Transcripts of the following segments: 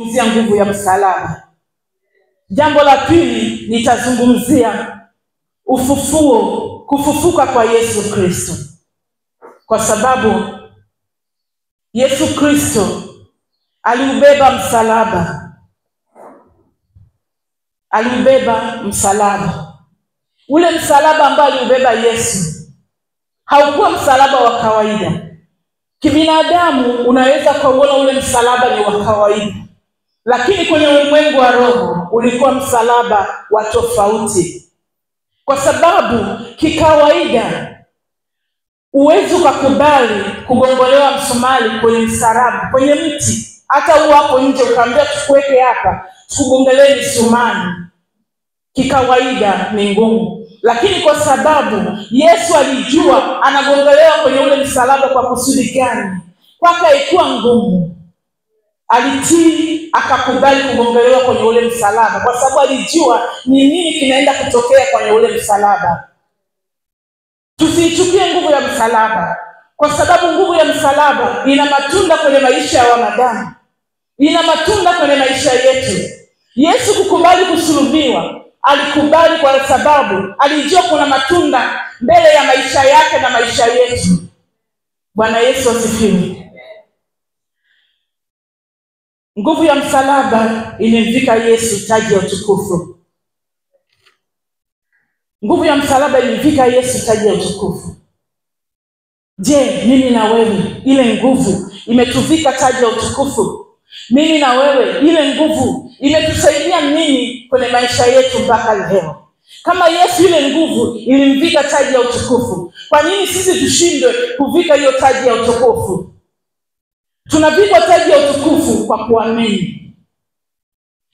nguvu ya msalaba. Jambo la pili, nitazungumzia kufufuka kwa Yesu Kristo. Kwa sababu Yesu Kristo aliubeba msalaba. Ule msalaba ambao aliubeba Yesu haukuwa msalaba wa kawaida. Kibinadamu unaweza kuona ule msalaba ni wa kawaida, lakini kwenye ulimwengu wa roho ulikuwa msalaba wa tofauti. Kwa sababu kikawaida uwezi ukakubali kugongolewa msumari kwenye msalaba, kwenye mti. Hata hapo nje ukaambia tukuweke hapa, tukugongelee msumari, kikawaida ni ngumu. Lakini kwa sababu Yesu alijua anagongelewa kwenye ule msalaba kwa kusudi gani, kwake haikuwa ngumu. Alitii, akakubali kugongelewa kwenye ule msalaba kwa sababu alijua ni nini kinaenda kutokea kwenye ule msalaba. Tusiichukie nguvu ya msalaba, kwa sababu nguvu ya msalaba ina matunda kwenye maisha ya wanadamu, ina matunda kwenye maisha yetu. Yesu kukubali kusulubiwa, alikubali kwa sababu alijua kuna matunda mbele ya maisha yake na maisha yetu. Bwana Yesu asifiwe. Nguvu ya msalaba ilimvika Yesu taji ya utukufu. Nguvu ya msalaba ilimvika Yesu taji ya utukufu. Je, mimi na wewe ile nguvu imetuvika taji ya utukufu? Mimi na wewe ile nguvu imetusaidia nini kwenye maisha yetu mpaka leo? Kama Yesu ile nguvu ilimvika taji ya utukufu, kwa nini sisi tushindwe kuvika hiyo taji ya utukufu? Tunavikwa taji ya utukufu kwa kuamini.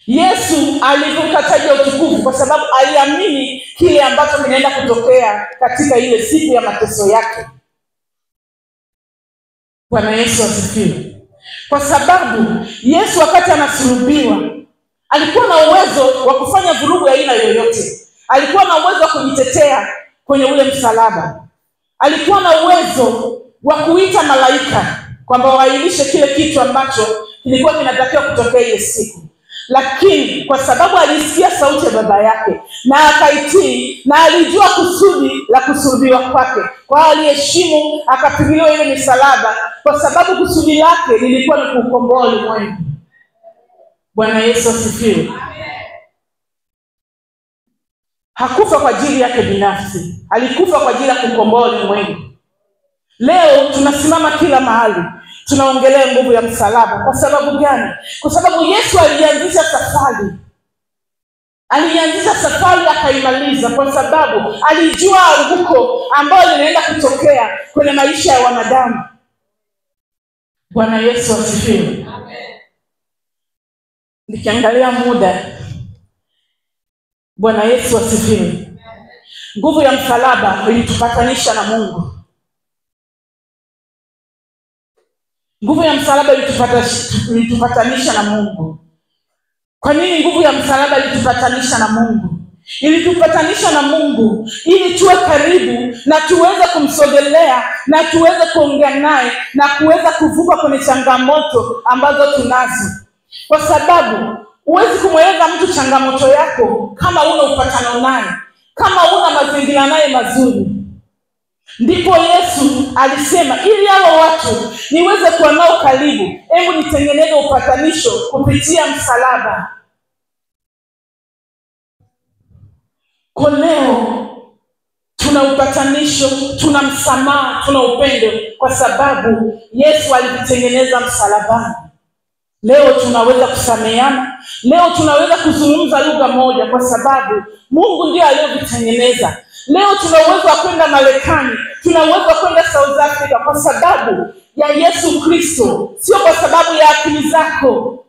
Yesu alivuka taji ya utukufu kwa sababu aliamini kile ambacho kinaenda kutokea katika ile siku ya mateso yake. Bwana Yesu asifiwe. Kwa sababu Yesu wakati anasulubiwa alikuwa na uwezo wa kufanya vurugu ya aina yoyote. Alikuwa na uwezo wa kujitetea kwenye ule msalaba. Alikuwa na uwezo wa kuita malaika kwamba wailishe kile kitu ambacho kilikuwa kinatakiwa kutokea ile siku. Lakini kwa sababu alisikia sauti ya baba yake na akaitii, na alijua kusudi la kusulubiwa kwake, kwa aliheshimu akapigiliwa ile misalaba, kwa sababu kusudi lake lilikuwa ni kuukomboa ulimwengu. Bwana Yesu asifiwe. Hakufa kwa ajili yake binafsi, alikufa kwa ajili ya kukomboa ulimwengu. Leo tunasimama kila mahali tunaongelea nguvu ya msalaba. Kwa sababu gani? Kwa sababu Yesu alianzisha safari akaimaliza, kwa sababu alijua anguko ambalo linaenda kutokea kwenye maisha ya wanadamu. Bwana Yesu asifiwe. Nikiangalia muda, Bwana Yesu asifiwe. Nguvu ya msalaba ilitupatanisha na Mungu. Nguvu ya msalaba ilitupatanisha na Mungu. Kwa nini nguvu ya msalaba ilitupatanisha na Mungu? Ilitupatanisha na Mungu ili tuwe karibu na tuweze kumsogelea na tuweze kuongea naye na kuweza kuvuka kwenye changamoto ambazo tunazo. Kwa sababu huwezi kumweleza mtu changamoto yako kama una upatano naye, kama una mazingira naye mazuri. Ndipo Yesu alisema ili hao watu niweze kuwa nao karibu, hebu nitengeneze upatanisho kupitia msalaba. Kwa leo tuna upatanisho, tuna msamaha, tuna upendo kwa sababu Yesu alitengeneza msalabani. Leo tunaweza kusameheana, leo tunaweza kuzungumza lugha moja kwa sababu Mungu ndiye aliyevitengeneza. Leo tuna uwezo wa kwenda Marekani, tuna uwezo wa kwenda South Africa kwa sababu ya Yesu Kristo, sio kwa sababu ya akili zako.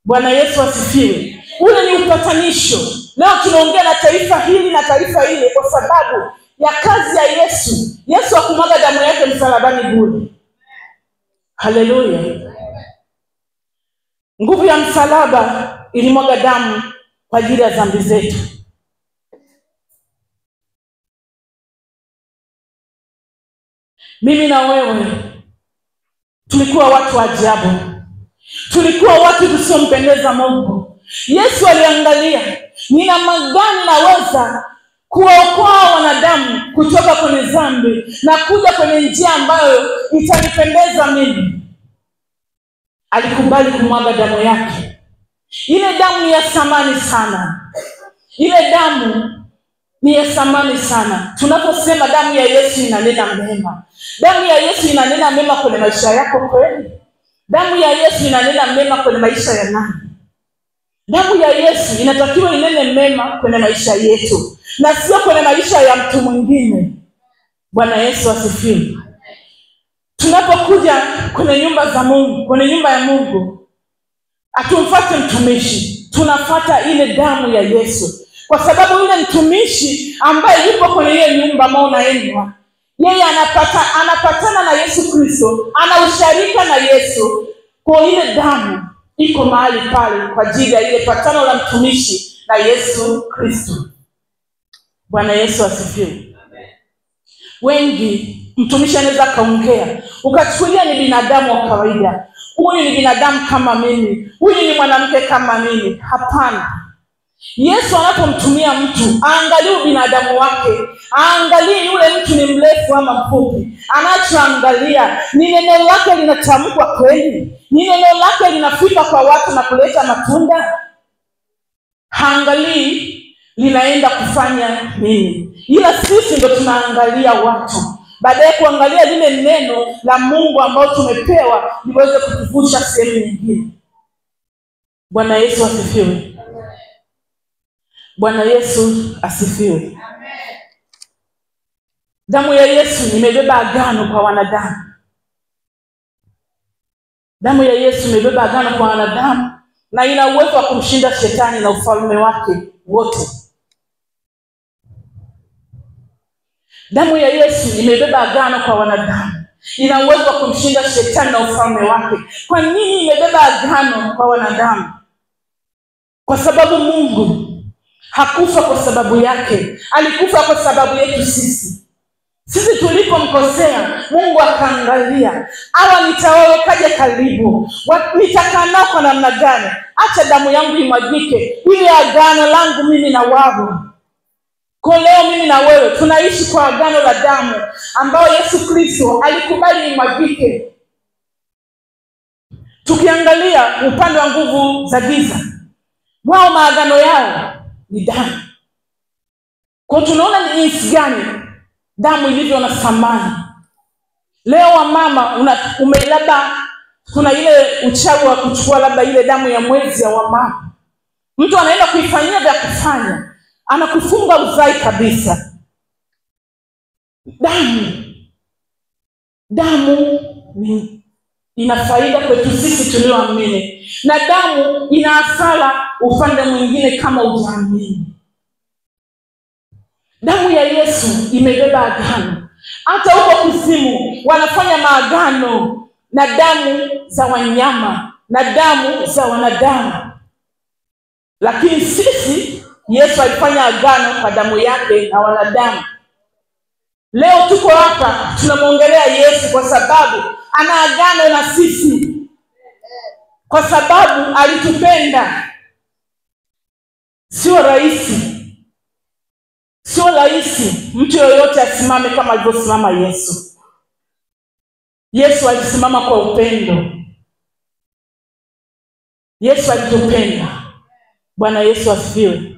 Bwana Yesu asifiwe. Ule ni upatanisho. Leo tunaongea na taifa hili na taifa ile kwa sababu ya kazi ya Yesu. Yesu akumwaga damu yake msalabani bure. Haleluya. Nguvu ya msalaba ilimwaga damu kwa ajili ya dhambi zetu. Mimi na wewe tulikuwa watu wa ajabu. tulikuwa watu tusiompendeza Mungu. Yesu aliangalia ni namna gani naweza kuwaokoa wanadamu kutoka kwenye dhambi na kuja kwenye njia ambayo itanipendeza mimi. Alikubali kumwaga damu yake. Ile damu ni ya thamani sana. Ile damu ni ya thamani sana. Tunaposema damu ya Yesu inanena mema, damu ya Yesu inanena mema kwenye maisha yako kweli? Damu ya Yesu inanena mema kwenye maisha ya nani? Damu ya Yesu inatakiwa inene mema kwenye maisha yetu na sio kwenye maisha ya mtu mwingine. Bwana Yesu asifiwe. Tunapokuja kwenye nyumba za Mungu, kwenye nyumba ya Mungu, atumfuate mtumishi, tunafuata ile damu ya Yesu. Kwa sababu yule mtumishi ambaye yuko kwenye ile nyumba ambao unaenda, yeye anapatana na Yesu Kristo, ana usharika na Yesu. Kwa ile damu iko mahali pale kwa ajili ya ile patano la mtumishi na Yesu Kristo. Bwana Yesu asifiwe. Wengi mtumishi anaweza kaongea ukachukulia ni binadamu wa kawaida. Huyu ni binadamu kama mimi, huyu ni mwanamke kama mimi. Hapana. Yesu anapomtumia mtu, aangalie binadamu wake, aangalie yule mtu ni mrefu ama mfupi. Anachoangalia ni neno lake linatamkwa kweli, ni neno lake linafika kwa watu na kuleta matunda. Haangalii linaenda kufanya nini. Ila sisi ndio tunaangalia watu, baadaye kuangalia lile neno la Mungu ambao tumepewa liweze kutuvusha sehemu nyingine. Bwana Yesu asifiwe. Bwana Yesu asifiwe. Damu ya Yesu imebeba agano kwa wanadamu. Damu ya Yesu imebeba agano kwa wanadamu na ina uwezo wa kumshinda shetani na ufalme wake wote. Damu ya Yesu imebeba agano kwa wanadamu, ina uwezo wa kumshinda shetani na ufalme wake. Kwa nini imebeba agano kwa wanadamu? Kwa sababu Mungu hakufa kwa sababu yake, alikufa kwa sababu yetu sisi. Sisi tulipomkosea, Mungu akaangalia, hawa nitawawekaje karibu? Nitakaa nao kwa namna gani? Acha damu yangu imwagike, ili agano langu mimi na wao. Kwa leo mimi na wewe tunaishi kwa agano la damu ambayo Yesu Kristo alikubali imwagike. Tukiangalia upande wa nguvu za giza, wao maagano yao ni damu. Kwa tunaona ni jinsi gani damu ilivyo na thamani. Leo wa mama umelaba, kuna ile uchawi wa kuchukua labda ile damu ya mwezi ya wamama. Mtu anaenda kuifanyia vya kufanya, anakufunga uzai kabisa. Damu ina faida kwetu sisi tulioamini, na damu ina hasara upande mwingine kama hujaamini. Damu ya Yesu imebeba agano. Hata huko kuzimu wanafanya maagano na damu za wanyama na damu za wanadamu, lakini sisi Yesu alifanya agano kwa damu yake na wanadamu. Leo tuko hapa tunamwongelea Yesu kwa sababu ana agano na sisi, kwa sababu alitupenda. Sio rahisi mtu yoyote asimame kama alivyosimama Yesu. Yesu alisimama kwa upendo. Yesu alitupenda. Bwana Yesu asifiwe.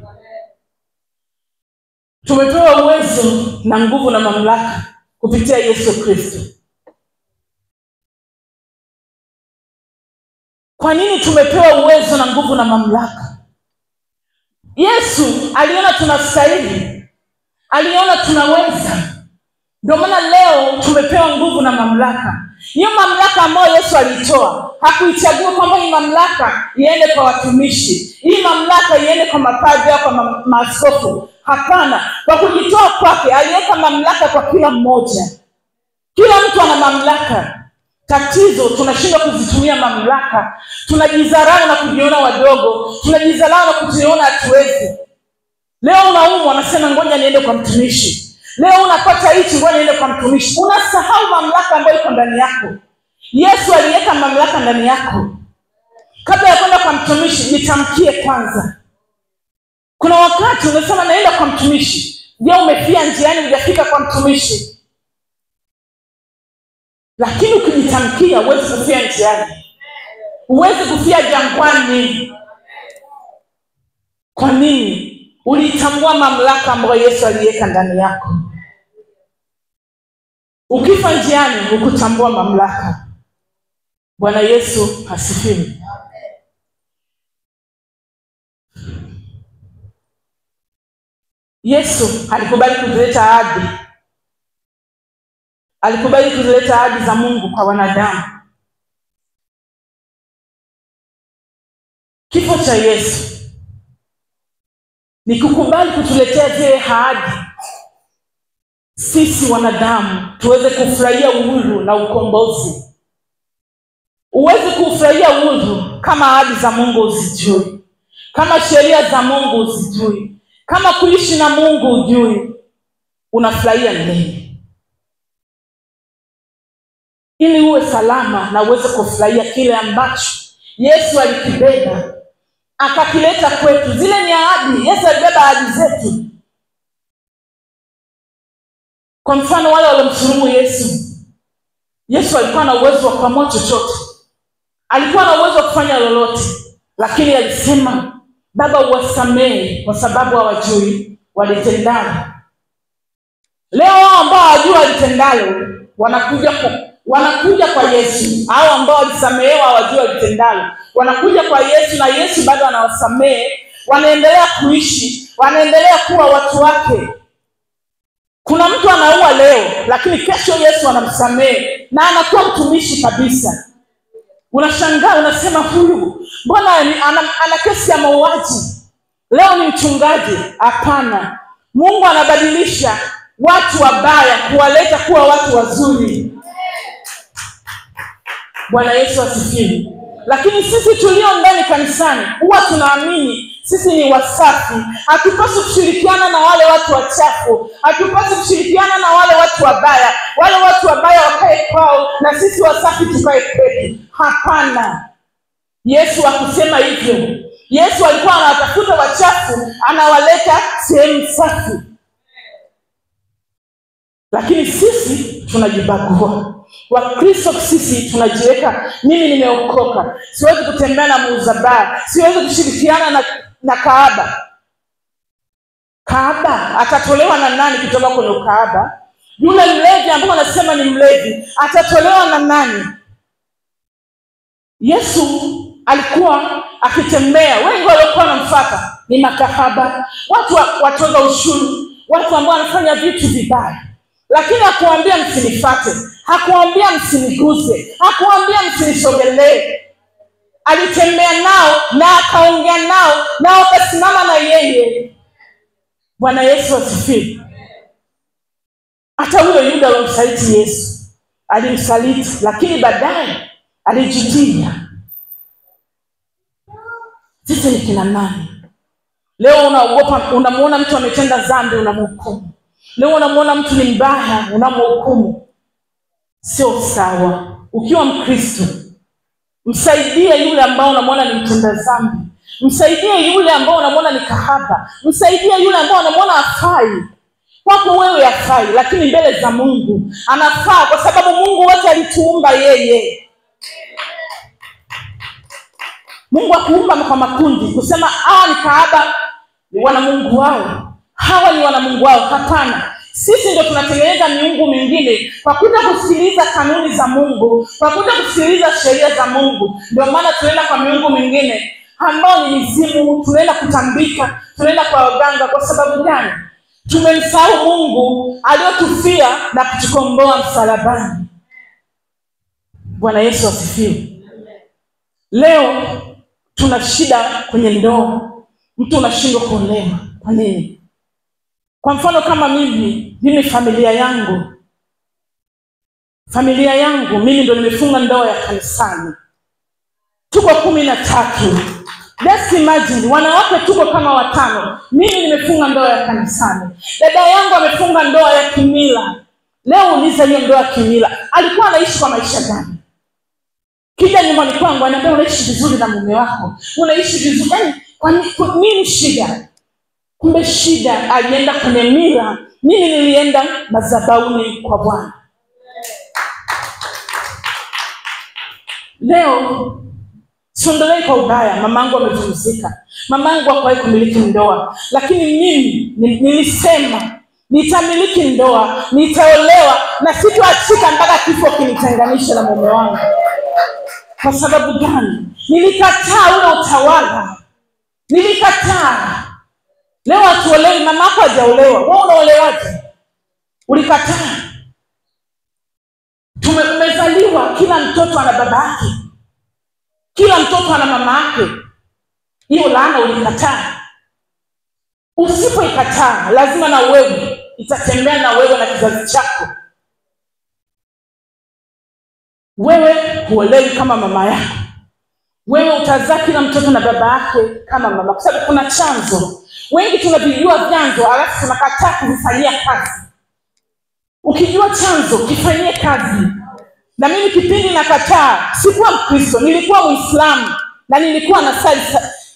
Tumepewa uwezo na nguvu na mamlaka kupitia Yesu Kristo. Kwa nini tumepewa uwezo na nguvu na mamlaka? Yesu aliona tunastahili, aliona tunaweza. Ndio maana leo tumepewa nguvu na mamlaka. Hiyo mamlaka ambayo Yesu alitoa, hakuichagua kwamba hii mamlaka iende kwa watumishi, hii mamlaka iende kwa mapadri au kwa maaskofu. Hapana, kwa kujitoa kwake aliweka mamlaka kwa kila mmoja. Kila mtu ana mamlaka. Tatizo tunashindwa kuzitumia mamlaka. Tunajidharau na kujiona wadogo, tunajidharau na kujiona hatuwezi. Leo unaumwa, unasema ngoja niende kwa mtumishi. Leo unapata hichi, ngoja niende kwa mtumishi. Unasahau mamlaka ambayo iko ndani yako. Yesu aliweka mamlaka ndani yako. Kabla ya kwenda kwa mtumishi, jitamkie kwanza. Kuna wakati unasema naenda kwa mtumishi, je, umefia njiani hujafika kwa mtumishi? Lakini ukijitamkia huwezi kufia njiani. Huwezi kufia jangwani. Kwa nini? Ulitambua mamlaka ambayo Yesu aliweka ndani yako. Ukifa njiani ukutambua mamlaka. Bwana Yesu asifiwe. Yesu alikubali kuzileta ahadi. Alikubali kuzileta ahadi za Mungu kwa wanadamu. Kifo cha Yesu ni kukubali kutuletea zile ahadi sisi wanadamu tuweze kufurahia uhuru na ukombozi. Uweze kufurahia uhuru kama ahadi za Mungu uzijui, kama sheria za Mungu uzijui, kama kuishi na Mungu ujui, unafurahia nini? Ili uwe salama na uweze kufurahia kile ambacho Yesu alikibeba akakileta kwetu. Zile ni ahadi. Yesu alibeba ahadi zetu. Kwa mfano wale waliomsulubu Yesu, Yesu alikuwa na uwezo wa kuamua chochote. Alikuwa na uwezo wa kufanya lolote, lakini alisema, Baba uwasamehe kwa sababu hawajui walitendalo. Leo wao ambao hawajui walitendalo wanakuja kwa Yesu. Hao ambao walisamehewa hawajui walitendalo wanakuja kwa Yesu, na Yesu bado anawasamehe. Wanaendelea kuishi, wanaendelea kuwa watu wake. Kuna mtu anaua leo, lakini kesho Yesu anamsamehe na anakuwa mtumishi kabisa. Unashangaa, unasema huyu mbona ana kesi ya mauaji, leo ni mchungaji? Hapana. Mungu anabadilisha watu wabaya kuwaleta kuwa watu wazuri. Bwana Yesu asifiwe. Lakini sisi tulio ndani kanisani huwa tunaamini sisi ni wasafi. Hatupaswi kushirikiana na wale watu wachafu. Hatupaswi kushirikiana na wale watu wabaya. Wale watu wabaya wakae kwao na sisi wasafi tukae kwetu. Hapana. Yesu hakusema hivyo. Yesu alikuwa anawatafuta wachafu, anawaleta sehemu safi. Lakini sisi tunajibagua. Wakristo sisi tunajiweka, mimi nimeokoka, siwezi kutembea na muuzabaya, siwezi kushirikiana na kahaba. Kahaba atatolewa na nani kutoka kwenye kahaba? Yule mlevi ambaye anasema ni mlevi atatolewa na nani? Yesu alikuwa akitembea, wengi waliokuwa wanamfuata ni makahaba, watu watoza ushuru, watu ambao wanafanya vitu vibaya. Lakini hakuambia msinifuate, hakuambia msiniguze, hakuambia msinisogelee. Alitembea nao na akaongea nao na wakasimama na yeye. Bwana Yesu asifiwe. Hata huyo Yuda alomsaliti Yesu, alimsaliti, lakini baadaye alijutia. Sisi ni kina nani? Leo unaogopa, unamuona mtu ametenda dhambi unamhukumu. Leo unamuona mtu ni mbaya unamhukumu. Sio sawa. Ukiwa Mkristo, msaidie yule ambao unamuona ni mtenda dhambi. Msaidie yule ambao unamuona ni kahaba. Msaidie yule ambao unamuona hafai. Kwako wewe hafai, lakini mbele za Mungu anafaa, kwa sababu Mungu wote alituumba yeye. Mungu hakuumba kwa makundi kusema hawa ni kahaba ni wana Mungu wao, hawa ni wana Mungu wao. Hapana. Sisi ndio tunatengeneza miungu mingine kwa kuja kusikiliza kanuni za Mungu, kwa kuja kusikiliza sheria za Mungu. Ndio maana tunaenda kwa miungu mingine ambao ni mizimu, tunaenda kutambika, tunaenda kwa waganga. Kwa sababu gani? Tumemsahau Mungu aliyotufia na kutukomboa msalabani. Bwana Yesu asifiwe. Leo tuna shida kwenye ndoa. Mtu unashindwa kuolewa. Kwa nini? Kwa mfano kama mimi familia yangu mimi ndio nimefunga ndoa ya kanisani. Tuko 13. Let's imagine wanawake tuko kama 5. Mimi nimefunga ndoa ya kanisani. Dada yangu amefunga ndoa ya kimila. Leo uliza hiyo ndoa ya kimila, alikuwa anaishi kwa maisha gani? Kija nyumbani kwangu ananiambia unaishi vizuri na mume wako, unaishi vizuri. Yaani kwa nini shida? Kumbe shida alienda kwenye mila, mimi nilienda madhabahuni kwa Bwana. Leo siongelei kwa ubaya, mamangu amevunjika, mamangu hakuwahi kumiliki ndoa, lakini mimi nilisema nitamiliki ndoa, nitaolewa na sitoachika mpaka kifo kinitenganishe na mume wangu. Kwa sababu gani? Nilikataa ule utawala, nilikataa. Leo hatuolewi, mama yako hajaolewa, wewe unaolewaje? Ulikataa. Tumezaliwa, kila mtoto ana baba yake, kila mtoto ana mama yake. Hiyo laana ulikataa. Usipoikataa, lazima na wewe itatembea na wewe na kizazi chako. Wewe huolewi kama mama yako, wewe utazaa kila mtoto na baba yake kama mama, kwa sababu kuna chanzo. Wengi tunavijua vyanzo alafu tunakataa kuvifanyia kazi. Ukijua chanzo, kifanyie kazi. Na mimi kipindi nakataa, sikuwa Mkristo, nilikuwa Muislamu na nilikuwa na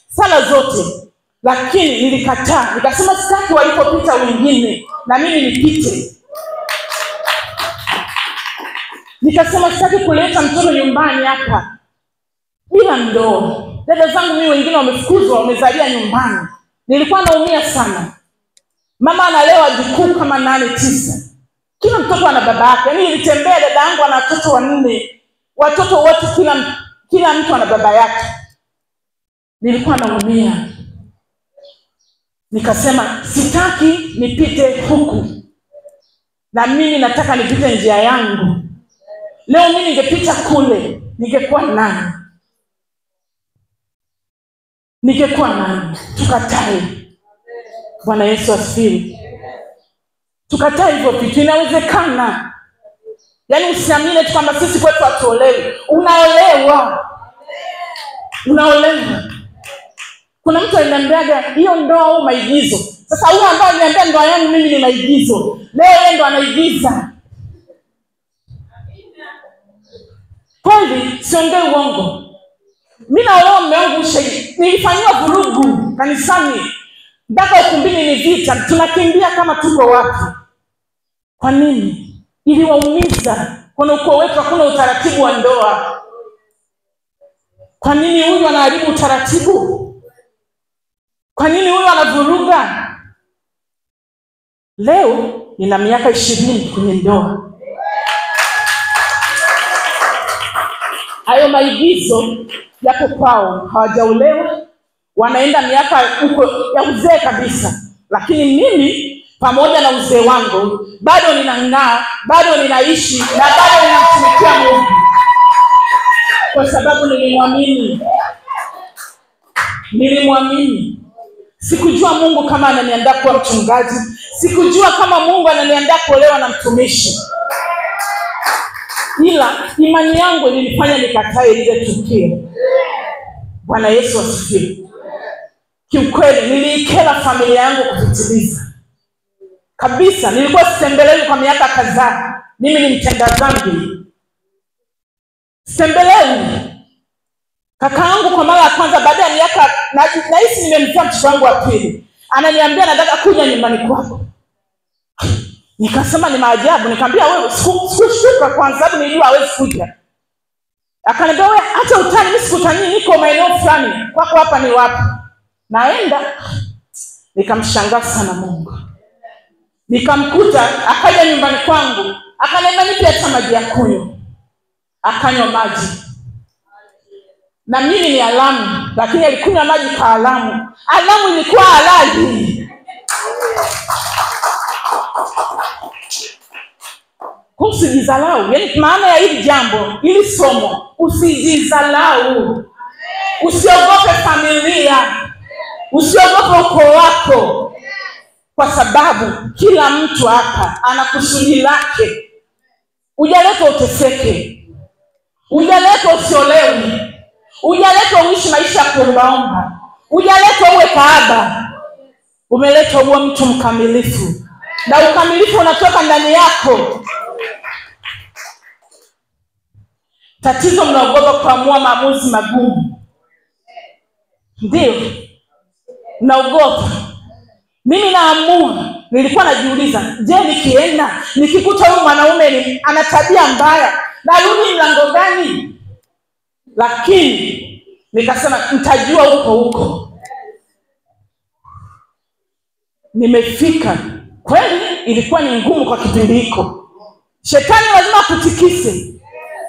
sala zote, lakini nilikataa. Nikasema sitaki walipopita wengine na mimi nipite. Nikasema sitaki kuleta mtoto nyumbani hapa bila ndoa. Dada zangu mimi wengine wamefukuzwa, wamezalia nyumbani. Nilikuwa naumia sana. Mama analewa jukuu kama 8-9. Kila mtoto ana baba yake. Yaani nilitembea, dada yangu ana watoto 4. Watoto wote kila mtu ana baba yake. Nilikuwa naumia. Nikasema sitaki nipite huku, na mimi nataka nipite njia yangu. Leo mimi ningepita kule, ningekuwa nani? Ningekuwa nani? Tukatae. Bwana Yesu asifiwe. Tukatae hivyo vitu. Inawezekana. Yaani usiamini tu kwamba sisi kwetu hatuolewi. Unaolewa. Unaolewa. Kuna mtu aliniambia hiyo ndoa au maigizo. Sasa huyo ambaye aliniambia ndoa yangu mimi ni maigizo, leo yeye ndo anaigiza. Kweli siongei uongo. Mimi naolewa mume wangu shahidi. Nilifanywa vurugu kanisani. Mpaka ukumbini ni vita. Tunakimbia kama tuko wapi. Kwa nini? Iliwaumiza. Kuna ukoo wetu hakuna utaratibu wa ndoa. Kwa nini huyu anaharibu utaratibu? Kwa nini huyu anavuruga? Leo nina miaka 20 kwenye ndoa. Hayo maigizo yako kwao, hawajaolewa, wanaenda miaka huko ya uzee kabisa. Lakini mimi pamoja na uzee wangu bado ninang'aa, bado ninaishi na bado ninamtumikia Mungu. Kwa sababu nilimwamini. Sikujua Mungu kama ananiandaa kuwa mchungaji. Sikujua kama Mungu ananiandaa kuolewa na mtumishi. Ila imani yangu ilinifanya nikatae ile tukio. Bwana Yesu asifiwe. Kiukweli niliikela familia yangu kupitiliza kabisa. Nilikuwa sitembelewi kwa miaka kadhaa. Mimi ni mtenda dhambi. Sitembelewi. Kaka yangu kwa mara ya kwanza baada ya miaka nahisi nimemzaa mtoto wangu wa pili, ananiambia nataka kuja nyumbani kwako. Nikasema ni maajabu. Nikamwambia wewe sikushuka kwanza, sababu nilijua hawezi kuja. Akaniambia wewe hata utani, mimi sikutani, niko maeneo fulani. Kwako hapa ni wapi? Naenda. Nikamshangaa sana Mungu. Nikamkuta akaja nyumbani kwangu, akaniambia nipe hata maji ya kunywa. Akanywa maji. Na mimi ni alamu, lakini alikunywa maji kwa alamu. Alamu ilikuwa halali. Usijizalau. Yaani maana ya hili jambo, hili somo, usijizalau. Usiogope familia. Usiogope ukoo wako. Kwa sababu kila mtu hapa ana kusudi lake. Hujaletwa uteseke. Hujaletwa usiolewi. Hujaletwa uishi maisha ya kuombaomba. Hujaletwa uwe kahaba. Umeletwa uwe mtu mkamilifu. Na ukamilifu unatoka ndani yako. Tatizo mnaogopa kuamua maamuzi magumu. Ndio. Naogopa. Mimi naamua. Nilikuwa najiuliza, je, nikienda nikikuta huyu mwanaume ana tabia mbaya, narudi mlango gani? Lakini nikasema nitajua huko. Nimefika. Kweli ilikuwa ni ngumu kwa kipindi hiko. Shetani lazima kutikise.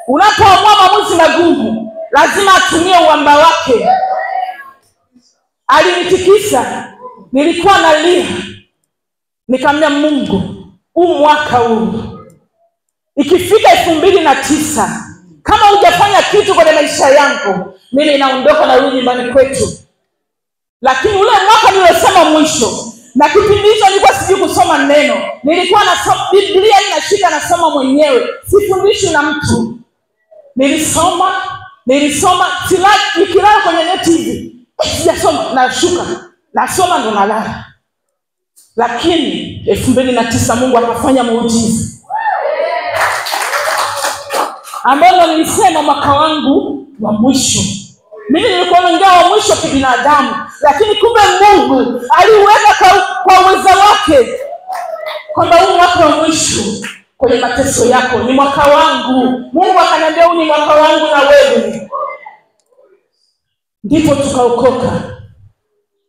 Unapoamua maamuzi magumu, lazima atumie uamba wake. Alinitikisa. Nilikuwa nalia. Nikamwambia Mungu, huu mwaka huu ikifika 2009, kama hujafanya kitu kwenye maisha yangu, mimi naondoka na rudi nyumbani kwetu. Lakini ule mwaka nilosema mwisho, na kipindi hicho nilikuwa sijui kusoma neno. Nilikuwa nasoma Biblia, ninashika nasoma mwenyewe, sifundishi na mtu. Nilisoma nikilala kwenye neti hivi. Sijasoma, nasoma ndo nalala. Lakini 2009 Mungu akafanya muujiza. Ambao nilisema mwaka wangu wa mwisho. Mimi nilikuwa naongea wa mwisho kibinadamu, lakini kumbe Mungu aliweka kwa uwezo wake kwamba huu mwaka wa mwisho kwenye mateso yako ni mwaka wangu. Mungu akaniambia huu ni mwaka wangu na wewe. Ndipo tukaokoka.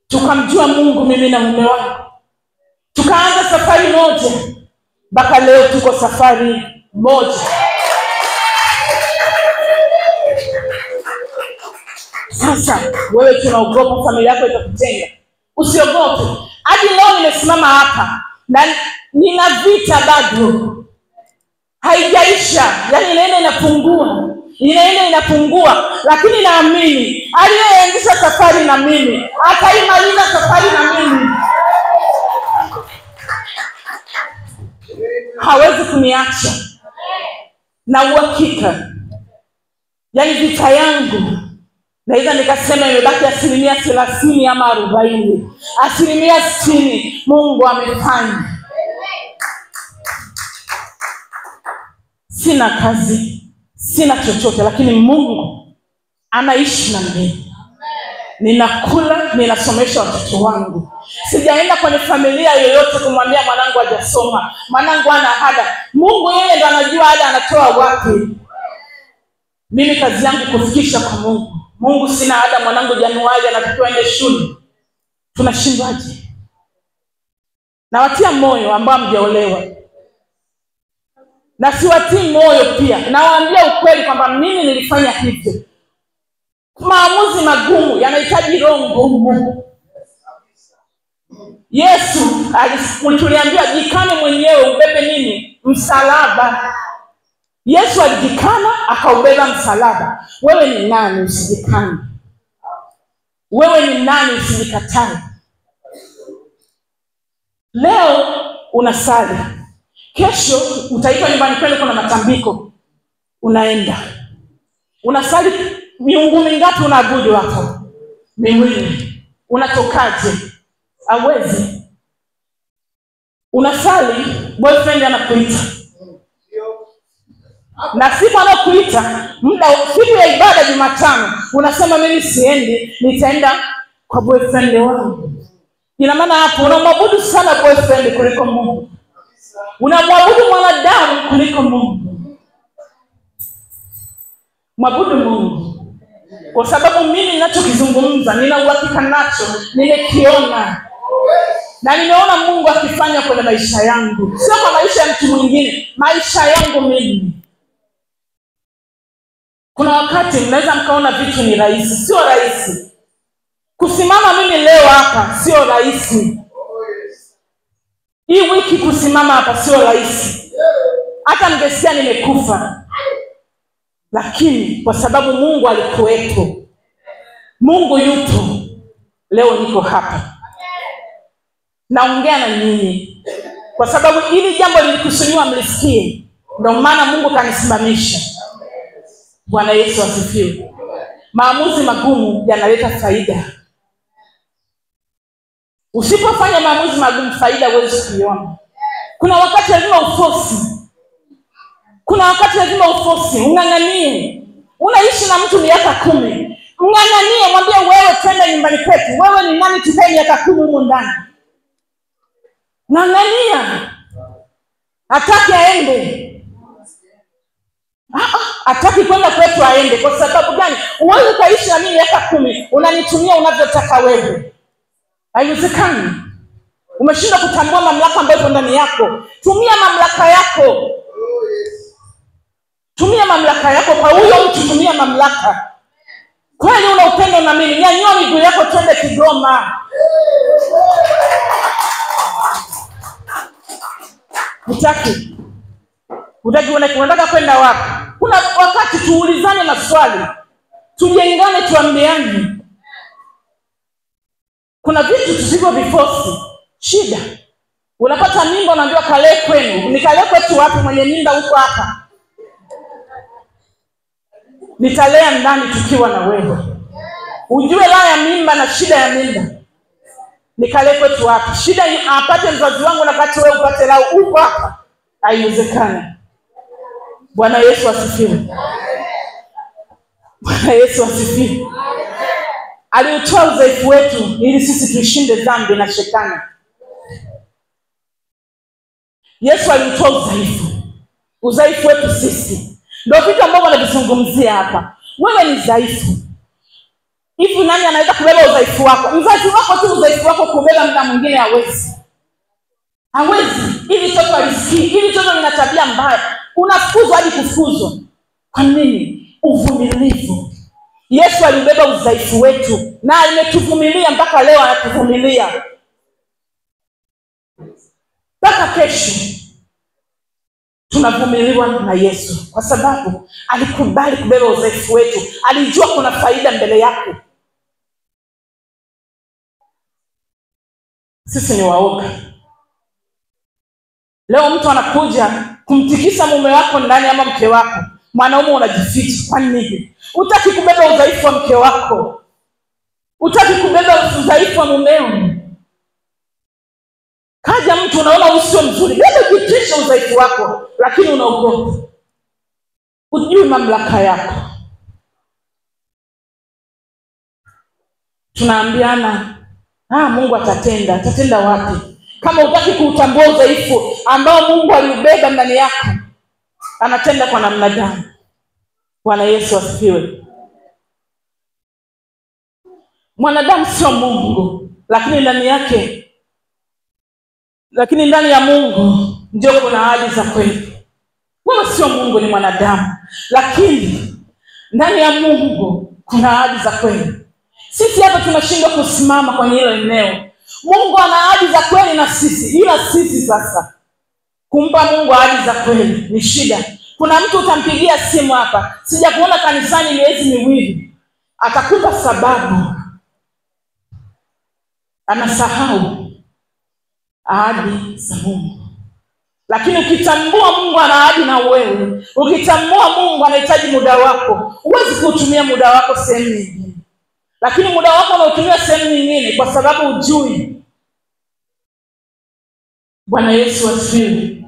Tukamjua Mungu mimi na mume wangu. Tukaanza safari moja. Mpaka leo tuko safari moja. Sasa wewe tunaogopa familia yako itakutenga. Usiogope. Hadi leo nimesimama hapa na nina vita bado. Haijaisha. Yaani inaenda inapungua. Lakini naamini aliyeanzisha safari na mimi ataimaliza safari na mimi. Hawezi kuniacha. Na uhakika. Yaani vita yangu naweza nikasema imebaki 30% ama 40. 60% Mungu amefanya. Sina kazi, sina chochote, lakini Mungu anaishi na mimi. Ninakula, ninasomesha watoto wangu. Sijaenda kwenye familia yoyote kumwambia mwanangu hajasoma, mwanangu ana ada. Mungu yeye ndo anajua ada anatoa wapi. Mimi kazi yangu kufikisha kwa Mungu. Mungu sina ada, mwanangu Januari anatakiwa aende shule. Tunashindwaje? Nawatia moyo ambao mjaolewa. Na siwatii moyo pia. Nawaambia ukweli kwamba mimi nilifanya hivyo. Maamuzi magumu yanahitaji roho ngumu. Yesu tuliambiwa jikane mwenyewe ubebe nini? Msalaba. Yesu alijikana akaubeba msalaba. Wewe ni nani usijikane? Wewe ni nani usijikatae? Leo unasali. Kesho utaitwa nyumbani kwenu kuna matambiko. Unaenda. Unasali miungu mingapi unaabudu hapo? Miwili. Unatokaje? Hawezi. Unasali, boyfriend anakuita. Na siku anakuita, siku ya ibada Jumatano, unasema mimi siendi, nitaenda kwa boyfriend wangu. Ina maana hapo unamwabudu sana boyfriend kuliko Mungu. Unamwabudu mwanadamu kuliko Mungu. Mwabudu Mungu. Kwa sababu mimi ninachokizungumza nina uhakika nacho, nimekiona. Na nimeona Mungu akifanya kwenye maisha yangu. Sio kwa maisha ya mtu mwingine, maisha yangu mimi. Kuna wakati mnaweza mkaona vitu ni rahisi, sio rahisi. Kusimama mimi leo hapa sio rahisi. Hii wiki kusimama hapa sio rahisi. Hata mngesikia nimekufa. Lakini kwa sababu Mungu alikuwepo. Mungu yupo. Leo niko hapa. Naongea na nyinyi. Kwa sababu hili jambo lilikusudiwa mlisikie. Ndio maana Mungu kanisimamisha. Bwana Yesu asifiwe. Maamuzi magumu yanaleta faida. Usipofanya maamuzi magumu faida huwezi kuiona. Kuna wakati lazima ufosi. Unganganie. Unaishi na mtu miaka 10. Mng'ang'anie, mwambie wewe twende nyumbani kwetu. Wewe ni nani tukae miaka 10 huko ndani? Ng'ang'ania. Hataki aende. Hataki kwenda kwetu aende. Kwa sababu gani? Uwezo kaishi na mimi miaka 10, unanitumia unavyotaka wewe. Haiwezekani. Umeshindwa kutambua mamlaka ambayo ndani yako. Tumia mamlaka yako. Tumia mamlaka yako kwa huyo mtu, tumia mamlaka. Kwani una upendo na mimi? Nyanyua miguu yako twende Kigoma. Utaki unataka kwenda wapi? Kuna wakati tuulizane maswali. Tujengane, tuambiane. Kuna vitu tusivyo vifosi. Shida. Unapata mimba unaambiwa kalee kwenu. Nikalee kwetu wapi? Mwenye mimba huko hapa. Nitalea ndani tukiwa na wewe. Ujue la ya mimba na shida ya mimba. Nikalee kwetu wapi? Shida apate mzazi wangu na kati wewe upate lao huko hapa. Haiwezekani. Bwana Yesu asifiwe. Bwana Yesu asifiwe. Aliutoa udhaifu wetu ili sisi tuishinde dhambi na shetani. Yesu aliutoa udhaifu wetu sisi. Ndio vitu ambavyo anavizungumzia hapa. Wewe ni dhaifu. Hivi nani anaweza kubeba udhaifu wako? Mzazi wako tu udhaifu wako kubeba, mtu mwingine hawezi. Hawezi. Ili toto alisikii, ili toto lina tabia mbaya. Unafukuzwa hadi kufukuzwa. Kwa nini? Uvumilivu. Yesu alibeba udhaifu wetu na ametuvumilia mpaka leo, anatuvumilia mpaka kesho. Tunavumiliwa na Yesu kwa sababu alikubali kubeba udhaifu wetu. Alijua kuna faida mbele yake. Sisi ni waoga. Leo mtu anakuja kumtikisa mume wako ndani ama mke wako. Mwanaume unajificha. Kwa nini? Utaki kubeba udhaifu wa mke wako. Utaki kubeba udhaifu wa mumeo. Kaja mtu unaona usio mzuri, bado kutisha udhaifu wako, lakini unaogopa. Ujui mamlaka yako. Tunaambiana, Mungu atatenda. Atatenda wapi? Kama utaki kuutambua udhaifu ambao Mungu aliubeba ndani yako, anatenda kwa namna gani? Bwana Yesu asifiwe. Mwanadamu sio Mungu, lakini ndani ya Mungu ndio kuna ahadi za kweli. Wewe sio Mungu, ni mwanadamu, lakini ndani ya Mungu kuna ahadi za kweli. Sisi hapa tunashindwa kusimama kwenye hilo eneo. Mungu ana ahadi za kweli na sisi, ila sisi sasa kumpa Mungu ahadi za kweli ni shida. Kuna mtu utampigia simu hapa, sijakuona kanisani miezi miwili, atakupa sababu. Anasahau ahadi za Mungu. Lakini ukitambua Mungu ana ahadi na wewe, ukitambua Mungu anahitaji muda wako, huwezi kutumia muda wako sehemu nyingine. Lakini muda wako unautumia sehemu nyingine kwa sababu hujui. Bwana Yesu asifiwe.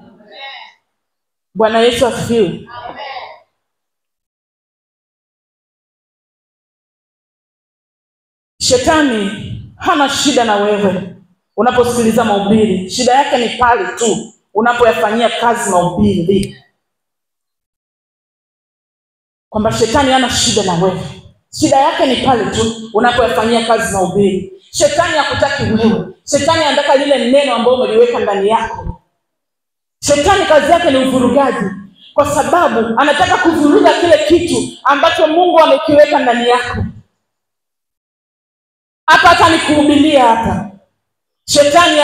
Bwana Yesu asifiwe. Shetani hana shida na wewe unaposikiliza mahubiri. Shida yake ni pale tu unapoyafanyia kazi mahubiri. Kwamba shetani hana shida na wewe. Shida yake ni pale tu unapoyafanyia kazi mahubiri. Shetani hakutaki wewe. Shetani anataka lile neno ambalo umeliweka ndani yako. Shetani kazi yake ni uvurugaji, kwa sababu anataka kuvuruga kile kitu ambacho Mungu amekiweka ndani yako. Hapa hata nikuhubiria hapa. Shetani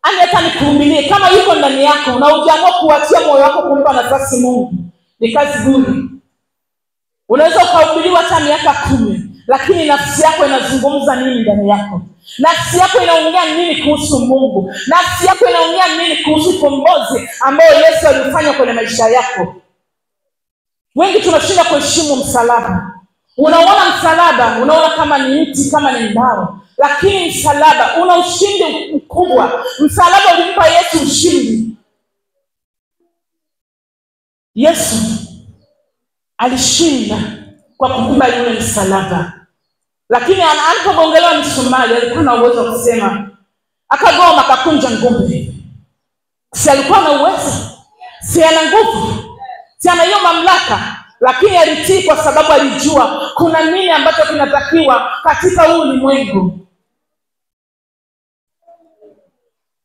hata nikuhubirie kama yuko ndani yako na hujaamua kuachia moyo wako kumpa nafasi Mungu, ni kazi bure. Unaweza ukahubiriwa hata miaka 10, lakini nafsi yako inazungumza nini ndani yako? Nafsi yako inaongea nini kuhusu Mungu? Nafsi yako inaongea nini kuhusu ukombozi ambao Yesu alifanya kwenye maisha yako? Wengi tunashinda kuheshimu msalaba. Unaona msalaba, unaona kama ni mti, kama ni mbao, lakini msalaba una ushindi mkubwa. Msalaba ulimpa Yesu ushindi. Yesu alishinda kwa kukubali ule msalaba. Lakini alipogongelewa msumari alikuwa na uwezo wa kusema, akagoma akakunja ngumi. Si alikuwa na uwezo? Si ana nguvu? Si ana hiyo mamlaka? Lakini alitii kwa sababu alijua kuna nini ambacho kinatakiwa katika huu ulimwengu.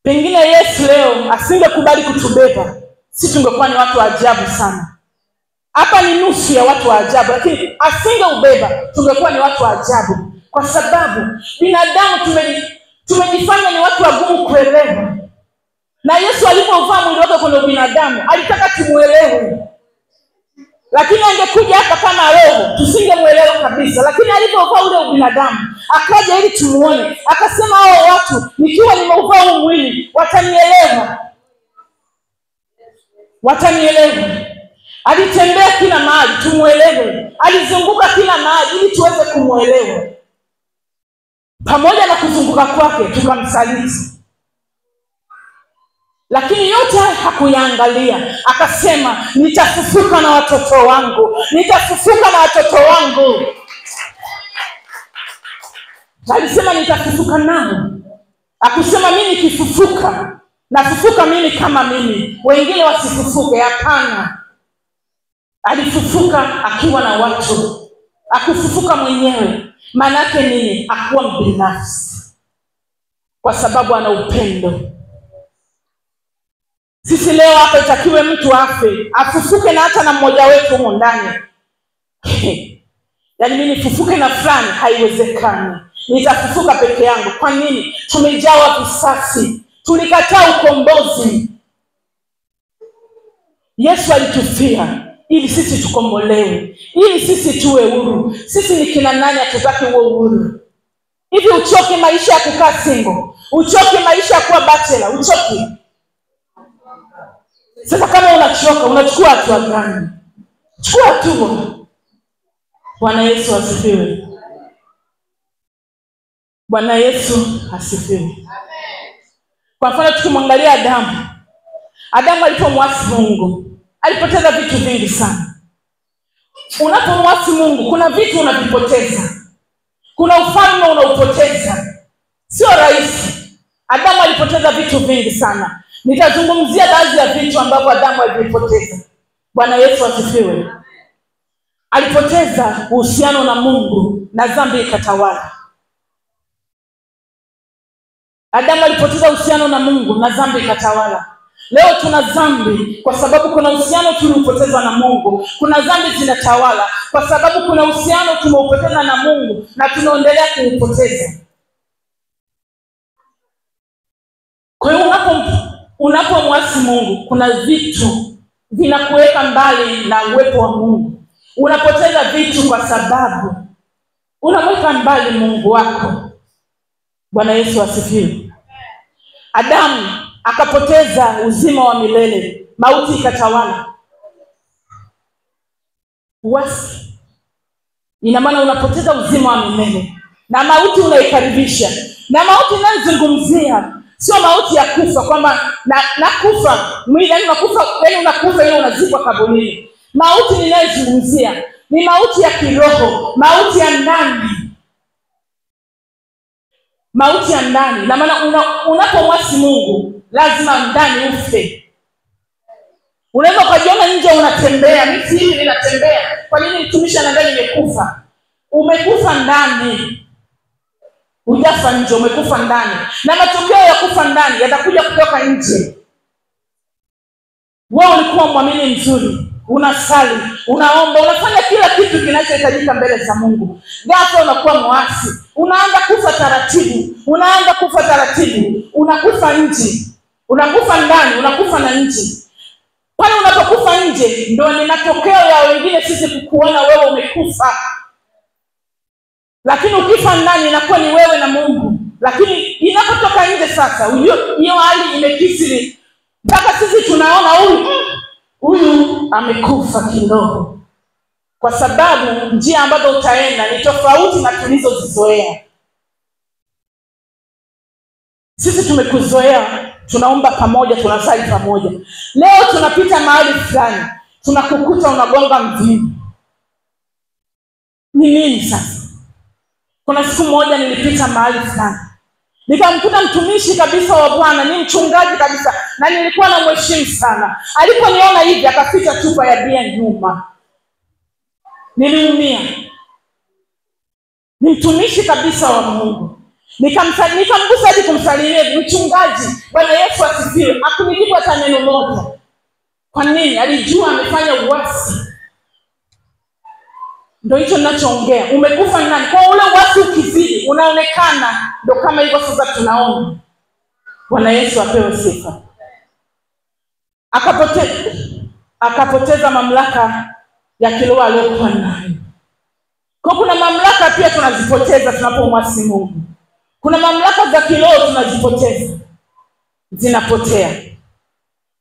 Pengine Yesu leo asingekubali kutubeba, sisi tungekuwa ni watu wa ajabu sana. Hapa ni nusu ya watu wa ajabu, lakini asingeubeba tungekuwa ni watu wa ajabu, kwa sababu binadamu tumejifanya ni watu wagumu kuelewa. Na Yesu alipovaa mwili wake kwenye binadamu alitaka tumuelewe. Lakini angekuja hapa kama roho tusingemuelewa kabisa. Lakini alipovaa ule binadamu akaja ili tumuone. Akasema hao watu nikiwa nimeuvaa huu mwili watanielewa. Watanielewa. Alitembea kila mahali tumuelewe. Alizunguka kila mahali ili tuweze kumuelewa. Pamoja na kuzunguka kwake tukamsaliti. Lakini yote hakuyaangalia. Akasema nitafufuka na watoto wangu. Nitafufuka na watoto wangu. Alisema nitafufuka nao. Akusema mimi nikifufuka, nafufuka mimi kama mimi, wengine wasifufuke. Hapana. Alifufuka akiwa na watu. Akufufuka mwenyewe. Maana yake nini? Akuwa mbinafsi. Kwa sababu ana upendo. Sisi leo hapa itakiwe mtu afe, afufuke na hata na mmoja wetu huko ndani. Yaani mimi nifufuke na fulani, haiwezekani. Nitafufuka peke yangu. Kwa nini? Tumejawa visasi. Tulikataa ukombozi. Yesu alitufia ili sisi tukombolewe, ili sisi tuwe huru. Sisi ni kina nani hatutaki uwe huru? Hivi uchoke maisha ya kukaa single? Uchoke maisha ya kuwa bachelor? Uchoke? Sasa kama unachoka, unachukua hatua gani? Chukua hatua. Bwana Yesu asifiwe. Bwana Yesu asifiwe. Kwa mfano tukimwangalia Adamu. Adamu alipomwasi Mungu, alipoteza vitu vingi sana. Unapomwasi Mungu, kuna vitu unavipoteza. Kuna ufalme unaupoteza. Sio rahisi. Adamu alipoteza vitu vingi sana. Nitazungumzia baadhi ya vitu ambavyo Adamu alivipoteza. Bwana Yesu asifiwe. Alipoteza uhusiano na Mungu na dhambi ikatawala. Adamu alipoteza uhusiano na Mungu na dhambi ikatawala. Leo tuna dhambi kwa sababu kuna uhusiano tuliopoteza na Mungu. Kuna dhambi zinatawala kwa sababu kuna uhusiano tumeupoteza na Mungu na tunaendelea kuupoteza. Kwa hiyo unapomwasi Mungu, kuna vitu vinakuweka mbali na uwepo wa Mungu. Unapoteza vitu kwa sababu unamweka mbali Mungu wako. Bwana Yesu asifiwe. Adamu akapoteza uzima wa milele, mauti ikatawala. Uasi ina maana unapoteza uzima wa milele na mauti unaikaribisha. Na mauti ninazungumzia sio mauti ya kufa kwamba nakufa mwili, yani unakufa, yani unakufa ile unazikwa kaburini. Mauti ninayozungumzia ni mauti ya kiroho, mauti ya ndani. Mauti ya ndani. Na maana unapomwasi Mungu lazima ndani ufe. Unaweza kujiona nje unatembea, mimi hivi ninatembea. Kwa nini mtumishi na ndani nimekufa? Umekufa ndani. Hujafa nje, umekufa ndani. Na matokeo ya kufa ndani yatakuja kutoka nje. Wewe ulikuwa muamini mzuri, unasali, unaomba, unafanya kila kitu kinachohitajika mbele za Mungu. Ghafla unakuwa muasi. Unaanza kufa taratibu. Unaanza kufa taratibu. Unakufa nje. Unakufa ndani, unakufa na nje. Pale unapokufa nje ndio ni matokeo ya wengine sisi kukuona wewe umekufa. Lakini ukifa ndani inakuwa ni wewe na Mungu. Lakini inapotoka nje sasa, hiyo hali imekisiri. Mpaka sisi tunaona huyu amekufa kiroho. Kwa sababu njia ambazo utaenda ni tofauti na tulizozizoea. Sisi tumekuzoea, tunaomba pamoja, tunasali pamoja. Leo tunapita mahali fulani, tunakukuta unagonga mvinyo. ni nini sasa? Kuna siku moja nilipita mahali fulani, nikamkuta mtumishi kabisa wa Bwana, ni mchungaji kabisa, na nilikuwa na mheshimu sana. Aliponiona hivi akaficha chupa ya bia nyuma. Niliumia. Ni mtumishi kabisa wa Mungu. Nikamgusa hadi kumsalimia, mchungaji, Bwana Yesu asifiwe. Hakunijibu hata neno moja. Kwa nini? Alijua amefanya uasi. Ndio hicho ninachoongea. Umekufa nani? Kwa ule uasi ukizidi, unaonekana. Ndio kama hivyo sasa tunaona. Bwana Yesu apewe sifa. Akapoteza mamlaka ya kiroho aliyokuwa nayo. Kwa kuna mamlaka pia tunazipoteza tunapomwasi Mungu. Kuna mamlaka za kiroho tunazipoteza. Zinapotea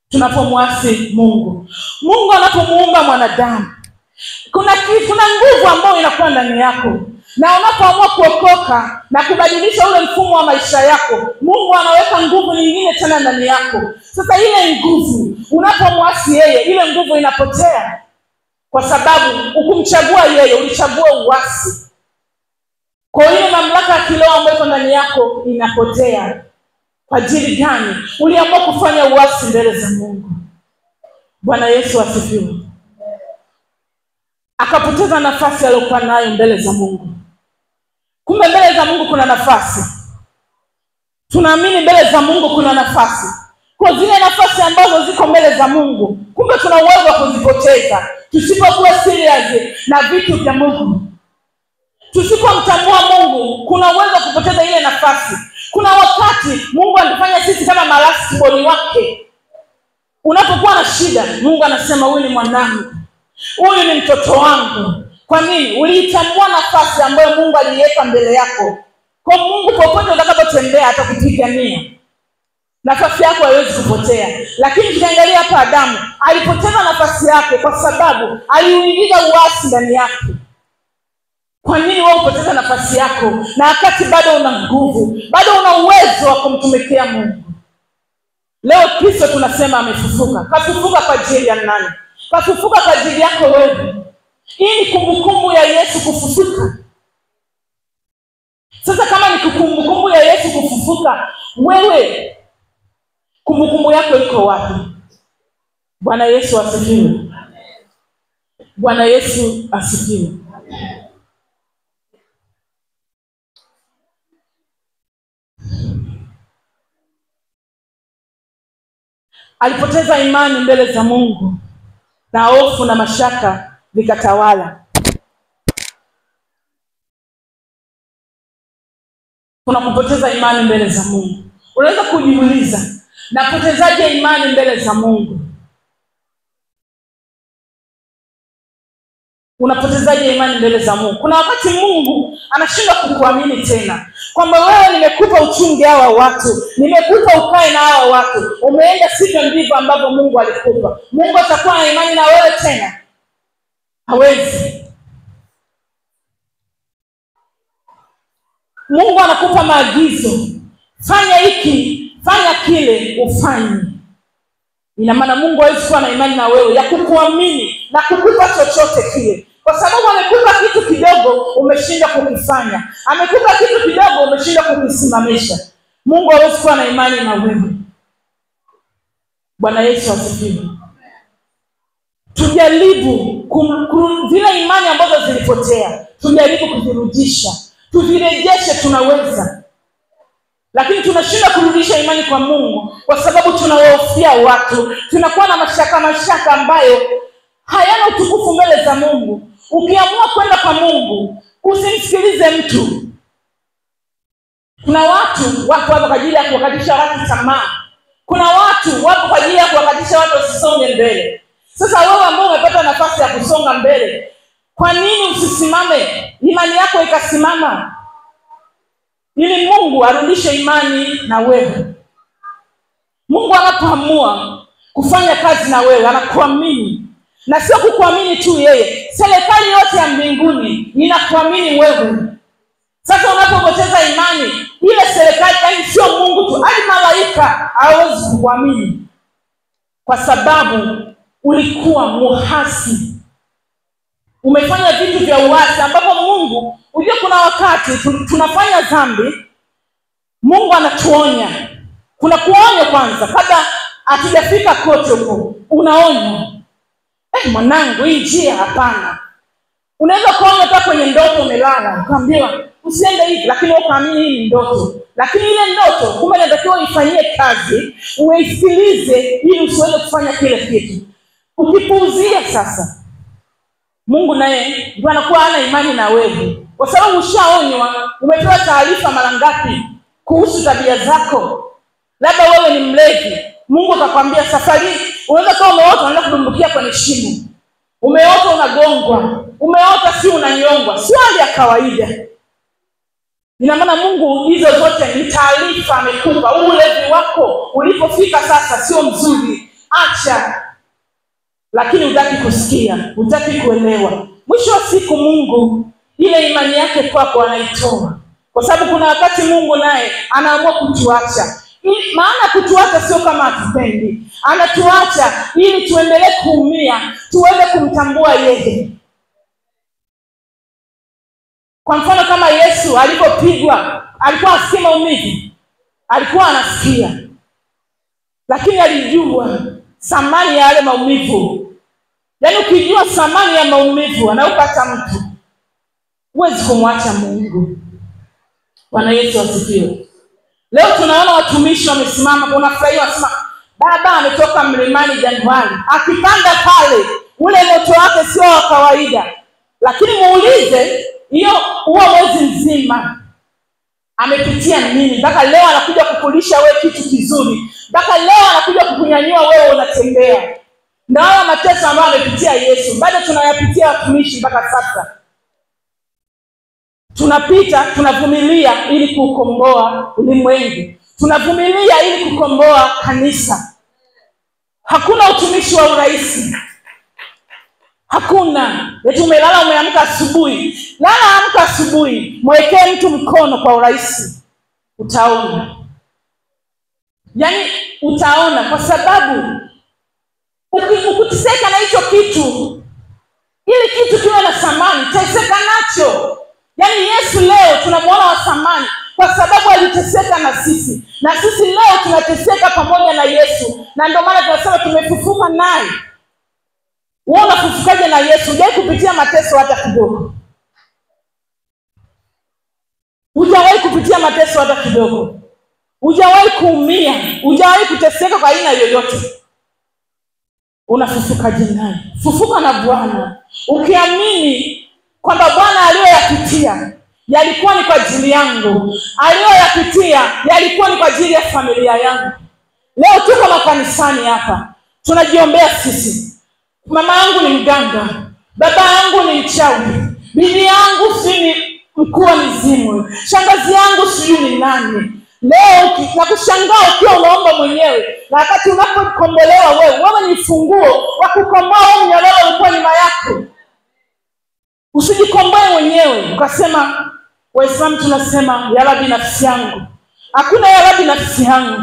tunapomwasi Mungu. Mungu anapomuumba mwanadamu, kuna nguvu ambayo inakuwa ndani yako. Na unapoamua kuokoka na kubadilisha ule mfumo wa maisha yako, Mungu anaweka nguvu nyingine tena ndani yako. Sasa ile nguvu, unapomwasi yeye, ile nguvu inapotea. Kwa sababu ukumchagua yeye, ulichagua uasi. Kwa hiyo mamlaka ya kiroho ambayo iko ndani yako inapotea. Kwa ajili gani? Uliamua kufanya uasi mbele za Mungu. Bwana Yesu asifiwe. Akapoteza nafasi aliyokuwa nayo mbele za Mungu. Kumbe mbele za Mungu kuna nafasi. Tunaamini mbele za Mungu kuna nafasi. Kwa zile nafasi ambazo ziko mbele za Mungu, kumbe tuna uwezo wa kuzipoteza tusipokuwa serious na vitu vya Mungu. Tusipomtambua Mungu, kuna uwezo wa kupoteza ile nafasi. Kuna wakati Mungu anatufanya sisi kama marasiboni wake. Unapokuwa na shida, Mungu anasema huyu ni mwanangu, huyu ni mtoto wangu. Kwa nini? Uliitambua nafasi ambayo Mungu aliweka mbele yako. Kwa Mungu popote utakapotembea atakupigania. Nafasi yako haiwezi kupotea. Lakini tukiangalia hapa Adamu, alipoteza nafasi yake kwa sababu aliuingiza uasi ndani yake. Kwa nini wewe upoteza nafasi yako na wakati bado una nguvu, bado una uwezo wa kumtumikia Mungu? Leo Kristo tunasema amefufuka. Kafufuka kwa ajili ya nani? Kafufuka kwa ajili yako wewe. Hii ni kumbukumbu ya Yesu kufufuka. Sasa kama ni kumbukumbu ya Yesu kufufuka, wewe kumbukumbu yako iko wapi? Bwana Yesu asifiwe. Bwana Yesu asifiwe. Alipoteza imani mbele za Mungu na hofu na mashaka vikatawala. Kuna kupoteza imani mbele za Mungu. Unaweza kujiuliza, napotezaje imani mbele za Mungu? Unapotezaje imani mbele za Mungu? Kuna wakati Mungu anashindwa kukuamini tena. Kwamba wewe nimekupa uchunge hawa watu, nimekupa ukae na hawa watu, umeenda sivyo ndivyo ambavyo Mungu alikupa. Mungu atakuwa na imani na wewe tena? Hawezi. Mungu anakupa maagizo, fanya hiki, fanya kile, ufanye. Ina maana Mungu hawezi kuwa na imani na wewe ya kukuamini na kukupa chochote kile. Kwa sababu amekupa kitu kidogo umeshinda kukifanya. Amekupa kitu kidogo umeshinda kukisimamisha. Mungu hawezi kuwa na imani na wewe. Bwana Yesu asifiwe. Tujaribu zile imani ambazo zilipotea, tujaribu kuzirudisha. Tuzirejeshe, tunaweza. Lakini tunashinda kurudisha imani kwa Mungu kwa sababu tunawahofia watu. Tunakuwa na mashaka ambayo hayana utukufu mbele za Mungu. Ukiamua kwenda kwa Mungu, usimsikilize mtu. Kuna watu wapo kwa ajili ya kuwakatisha watu tamaa. Kuna watu wapo kwa ajili ya kuwakatisha watu wasisonge mbele. Sasa wewe ambao umepata nafasi ya kusonga mbele, kwa nini usisimame? Imani yako ikasimama. Ili Mungu arudishe imani na wewe. Mungu anapoamua kufanya kazi na wewe, anakuamini. Na sio kukuamini tu yeye. Serikali yote ya mbinguni inakuamini wewe. Sasa unapopoteza imani, ile serikali, yaani sio Mungu tu, hadi malaika hawezi kukuamini. Kwa sababu ulikuwa muhasi. umefanya vitu vya uasi ambapo Mungu, unajua kuna wakati tunafanya dhambi, Mungu anatuonya. Kuna kuonya kwanza kabla hatujafika kote huko. Unaonya, mwanangu, hii njia hapana. Unaweza kuonya hata kwenye ndoto umelala, ukaambiwa usiende hivi, lakini ukaamini hii ni ndoto. Lakini ile ndoto kumbe inatakiwa ifanyie kazi, uisikilize ili usiweze kufanya kile kitu. Ukipuuzia sasa, Mungu naye ndio anakuwa hana imani na wewe. Kwa sababu ushaonywa, umepewa taarifa mara ngapi kuhusu tabia zako. Labda wewe ni mlevi, Mungu akakwambia safari unaweza kama umeota unaenda kudumbukia kwenye shimo. Umeota unagongwa, umeota si unanyongwa, sio hali ya kawaida. Ina maana Mungu hizo zote ni taarifa amekupa. Ulevi wako ulipofika sasa sio mzuri, acha. Lakini hutaki kusikia, hutaki kuelewa. Mwisho wa siku Mungu ile imani yake kwako anaitoa. Kwa sababu kuna wakati Mungu naye anaamua kutuacha. Maana kutuacha sio kama hatupendi. Anatuacha ili tuendelee kuumia, tuweze kumtambua yeye. Kwa mfano kama Yesu alipopigwa, alikuwa asikia maumivu? Alikuwa anasikia. Lakini alijua thamani ya yale maumivu. Yaani ukijua thamani ya maumivu anayopata mtu, huwezi kumwacha Mungu. Bwana Yesu asifiwe. Leo tunaona watumishi wamesimama, unafurahia wasema baba ametoka mlimani Januari. Akipanda pale, ule moto wake sio wa kawaida. Lakini muulize, huo mwezi mzima amepitia nini? Mpaka leo anakuja kukulisha wewe kitu kizuri. Mpaka leo anakuja kukunyanyua wewe unatembea. Na haya mateso ambayo amepitia Yesu, bado tunayapitia watumishi mpaka sasa. Tunapita, tunavumilia ili kukomboa ulimwengu. Tunavumilia ili kukomboa kanisa. Hakuna utumishi wa urahisi. Hakuna. Eti umelala umeamka asubuhi. Lala amka asubuhi, mwekee mtu mkono kwa urahisi. Utaona. Yaani utaona, kwa sababu ukiteseka na hicho kitu, ili kitu kiwe na thamani, teseka nacho. Yaani Yesu leo tunamuona wa thamani kwa sababu aliteseka na sisi. Na sisi leo tunateseka pamoja na Yesu. Na ndio maana tunasema tumefufuka naye. Wewe unafufukaje na Yesu? Hujai kupitia mateso hata kidogo. Hujawahi kupitia mateso hata kidogo. Hujawahi kuumia, hujawahi kuteseka kwa aina yoyote. Unafufukaje naye? Fufuka na Bwana. Ukiamini kwamba Bwana aliyoyapitia yalikuwa ni kwa ajili yangu. Aliyoyapitia yalikuwa ni kwa ajili ya familia yangu. Leo tuko makanisani hapa, tunajiombea sisi. Mama yangu ni mganga, baba yangu ni mchawi, bibi yangu si ni mkuu wa mizimu, shangazi yangu sijui ni nani. Leo na kushangaa ukiwa unaomba mwenyewe, na wakati unapokombolewa wewe ni funguo wa kukomboa mnyororo ulikuwa nyuma yako. Usijikomboe mwenyewe ukasema, Waislamu tunasema ya Rabbi nafsi yangu. Hakuna ya Rabbi nafsi yangu.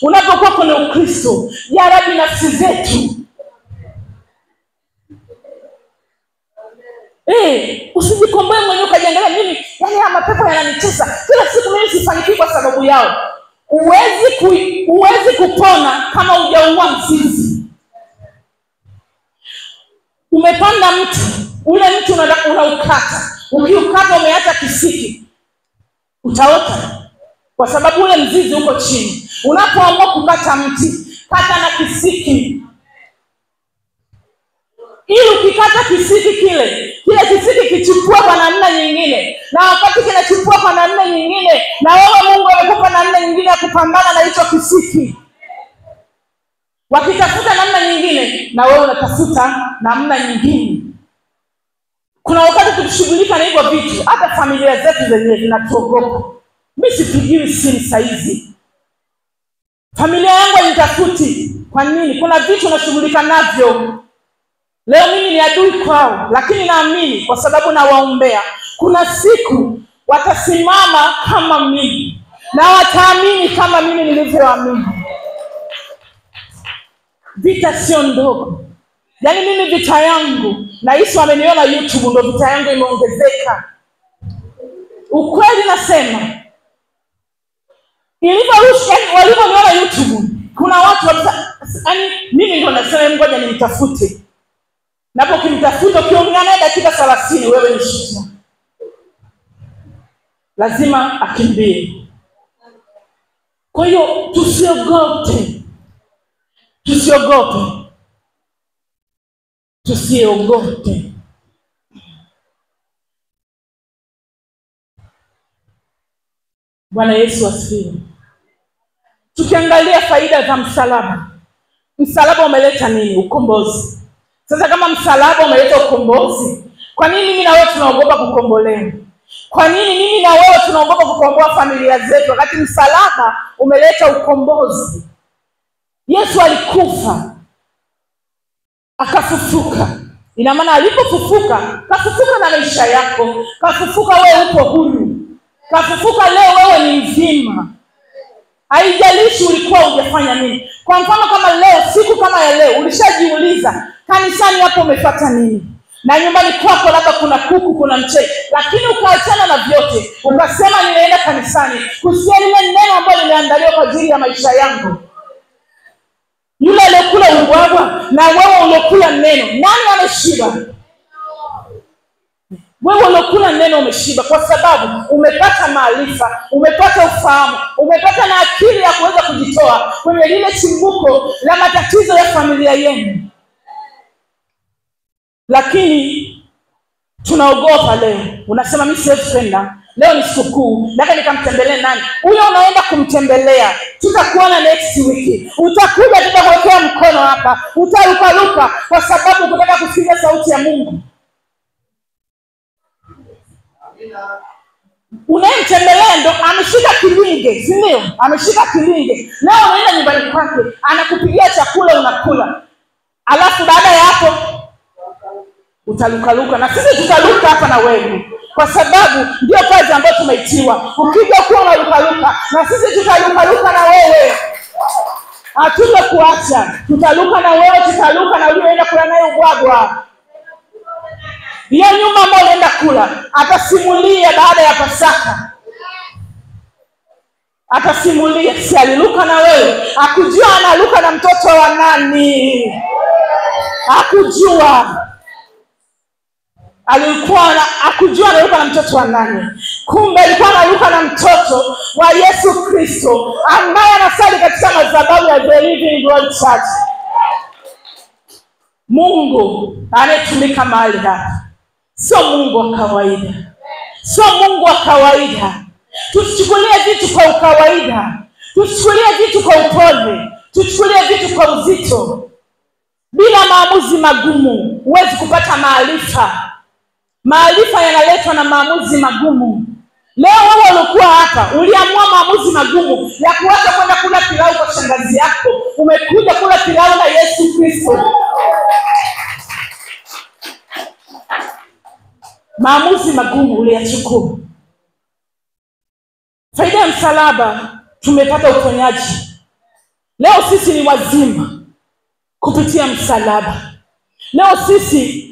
Unapokuwa kwenye Ukristo, ya Rabbi nafsi zetu. Usijikomboe mwenyewe ukajiangalia mimi, yaani haya mapepo yananitesa. Kila siku mimi sifanikiwi kwa sababu yao. Huwezi kupona kama hujaua mzizi. Umepanda mti, ule mti unaukata. Ukiukata umeacha kisiki, utaota. Kwa sababu ule mzizi uko chini. Unapoamua kukata mti, kata na kisiki. Ili ukikata kisiki kile kisiki kichukua kwa namna nyingine. Na wakati kinachukua kwa namna nyingine, na wewe Mungu amekupa namna nyingine ya kupambana na hicho kisiki. Wakitafuta namna nyingine, na wewe unatafuta namna nyingine. Kuna wakati tukishughulika na hivyo vitu, hata familia zetu zenyewe zinatuogopa. Mimi sipigiwi simu saizi. Familia yangu hainitafuti. Kwa nini? Kuna vitu nashughulika navyo. Leo mimi ni adui kwao, lakini naamini kwa sababu nawaombea. Kuna siku watasimama kama mimi, na wataamini kama mimi nilivyoamini. Vita sio ndogo. Yaani mimi vita yangu na Yesu ameniona YouTube, ndio vita yangu imeongezeka. Ukweli nasema. Ilivyorusha walivyoniona YouTube, kuna watu yaani mimi ndio nasema ngoja nimtafute. Napo kimtafuta ukiongea naye dakika 30 wewe ni shida. Lazima akimbie. Kwa hiyo tusiogope. Tusiogope. Bwana Yesu asifiwe. Tukiangalia faida za msalaba. Msalaba umeleta nini? Ukombozi. Sasa kama msalaba umeleta ukombozi, kwa nini mimi na wewe tunaogopa kukombolewa? Kwa nini mimi na wewe tunaogopa kukomboa familia zetu wakati msalaba umeleta ukombozi? Yesu alikufa, akafufuka. Ina maana alipofufuka, kafufuka na maisha yako, kafufuka wewe upo huru. Kafufuka leo wewe ni mzima. Haijalishi ulikuwa hujafanya nini. Kwa mfano kama leo, siku kama ya leo, ulishajiuliza kanisani hapo umefuata nini? Na nyumbani kwako labda kuna kuku, kuna mchele, lakini ukaachana na vyote, ukasema ninaenda kanisani kusikia lile neno ambalo limeandaliwa kwa ajili ya maisha yangu. Yule aliyekula ubwabwa na wewe uliokula neno, nani ameshiba? Wewe uliokula neno umeshiba, kwa sababu umepata maarifa, umepata ufahamu, umepata na akili ya kuweza kujitoa kwenye lile chimbuko la matatizo ya familia yenu. Lakini tunaogopa leo. Unasema mimi siwezi kwenda. Leo ni sikukuu, nataka nikamtembelee nani? Huyo unaenda kumtembelea, tutakuona next week. Utakuja tutakuwekea mkono hapa, utarukaruka kwa sababu unataka kusikia sauti ya Mungu. Unayemtembelea ndo ameshika kilinge, si ndio? Ameshika kilinge. Leo unaenda nyumbani kwake, anakupigia chakula unakula. Alafu baada ya hapo utalukaluka, na sisi tutaluka hapa na wewe, kwa sababu ndio kazi ambayo tumeitiwa. Ukija kuwa unalukaluka, na sisi tutalukaluka na wewe. Hatutakuacha. Tutaluka na wewe, tutaluka na yule unaenda kula naye ubwabwa. Hiyo nyuma ambayo unaenda kula, atasimulia baada ya Pasaka. Atasimulia si aliluka na wewe, akujua analuka na mtoto wa nani. Akujua akujua analuka na mtoto wa nani. Kumbe alikuwa analuka na mtoto wa Yesu Kristo ambaye anasali katika madhabahu ya The Living God Church. Mungu anayetumika mahali hapa sio Mungu wa kawaida. Sio Mungu wa kawaida. Tusichukulie vitu kwa ukawaida. Tusichukulie vitu kwa upole. Tusichukulie vitu kwa uzito. Bila maamuzi magumu huwezi kupata maarifa. Maarifa yanaletwa na maamuzi magumu. Leo wewe ulikuwa hapa, uliamua maamuzi magumu ya kuacha kwenda kula pilau kwa shangazi yako. Umekuja kula pilau na Yesu Kristo. Maamuzi magumu uliyachukua. Faida ya msalaba, tumepata uponyaji. Leo sisi ni wazima kupitia msalaba. Leo sisi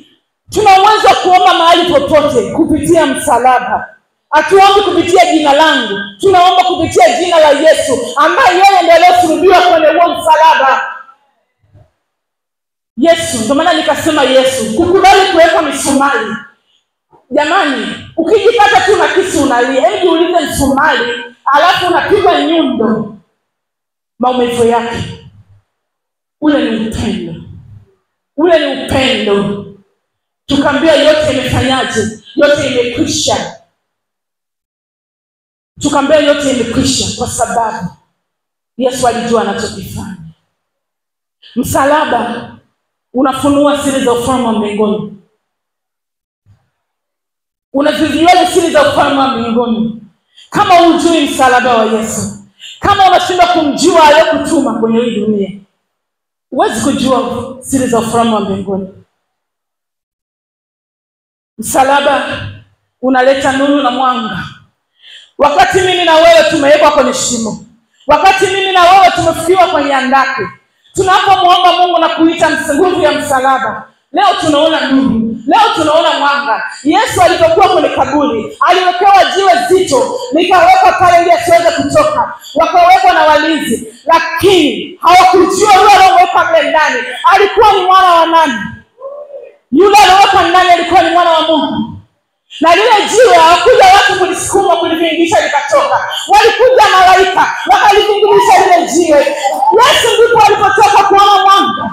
tunaweza kuomba mahali popote kupitia msalaba. Hatuombi kupitia jina langu, tunaomba kupitia jina la Yesu ambaye yeye ndiye aliyesulubiwa kwenye huo msalaba. Yesu, ndio maana nikasema Yesu, kukubali kuweka misumari. Jamani, ukijipata tu na kisu unalia, hebu jiulize msumari, alafu unapigwa nyundo, maumivu yake. Ule ni upendo. Ule ni upendo. Tukaambia yote imefanyaje? Yote imekwisha. Tukaambia yote imekwisha kwa sababu Yesu alijua anachokifanya. Msalaba unafunua siri za ufalme wa mbinguni. Unazijuaje siri za ufalme wa mbinguni? Kama hujui msalaba wa Yesu, kama unashindwa kumjua aliyekutuma kwenye hii dunia, huwezi kujua siri za ufalme wa mbinguni. Msalaba unaleta nuru na mwanga. Wakati mimi na wewe tumewekwa kwenye shimo, wakati mimi na wewe tumefiwa kwenye andaki, Tunapomwomba Mungu na kuita nguvu ya msalaba, leo tunaona nuru, leo tunaona mwanga. Yesu alipokuwa kwenye kaburi, aliwekewa jiwe zito, likawekwa pale ili asiweze kutoka. Wakawekwa na walinzi, lakini hawakujua yule aliyewekwa mle ndani alikuwa ni mwana wa nani. Yule aliyewekwa ndani alikuwa ni mwana wa Mungu. Na lile jiwe hawakuja watu kulisukuma kulivingisha likatoka. Walikuja malaika wakalivingisha lile jiwe. Yesu ndipo alipotoka kuona mwanga.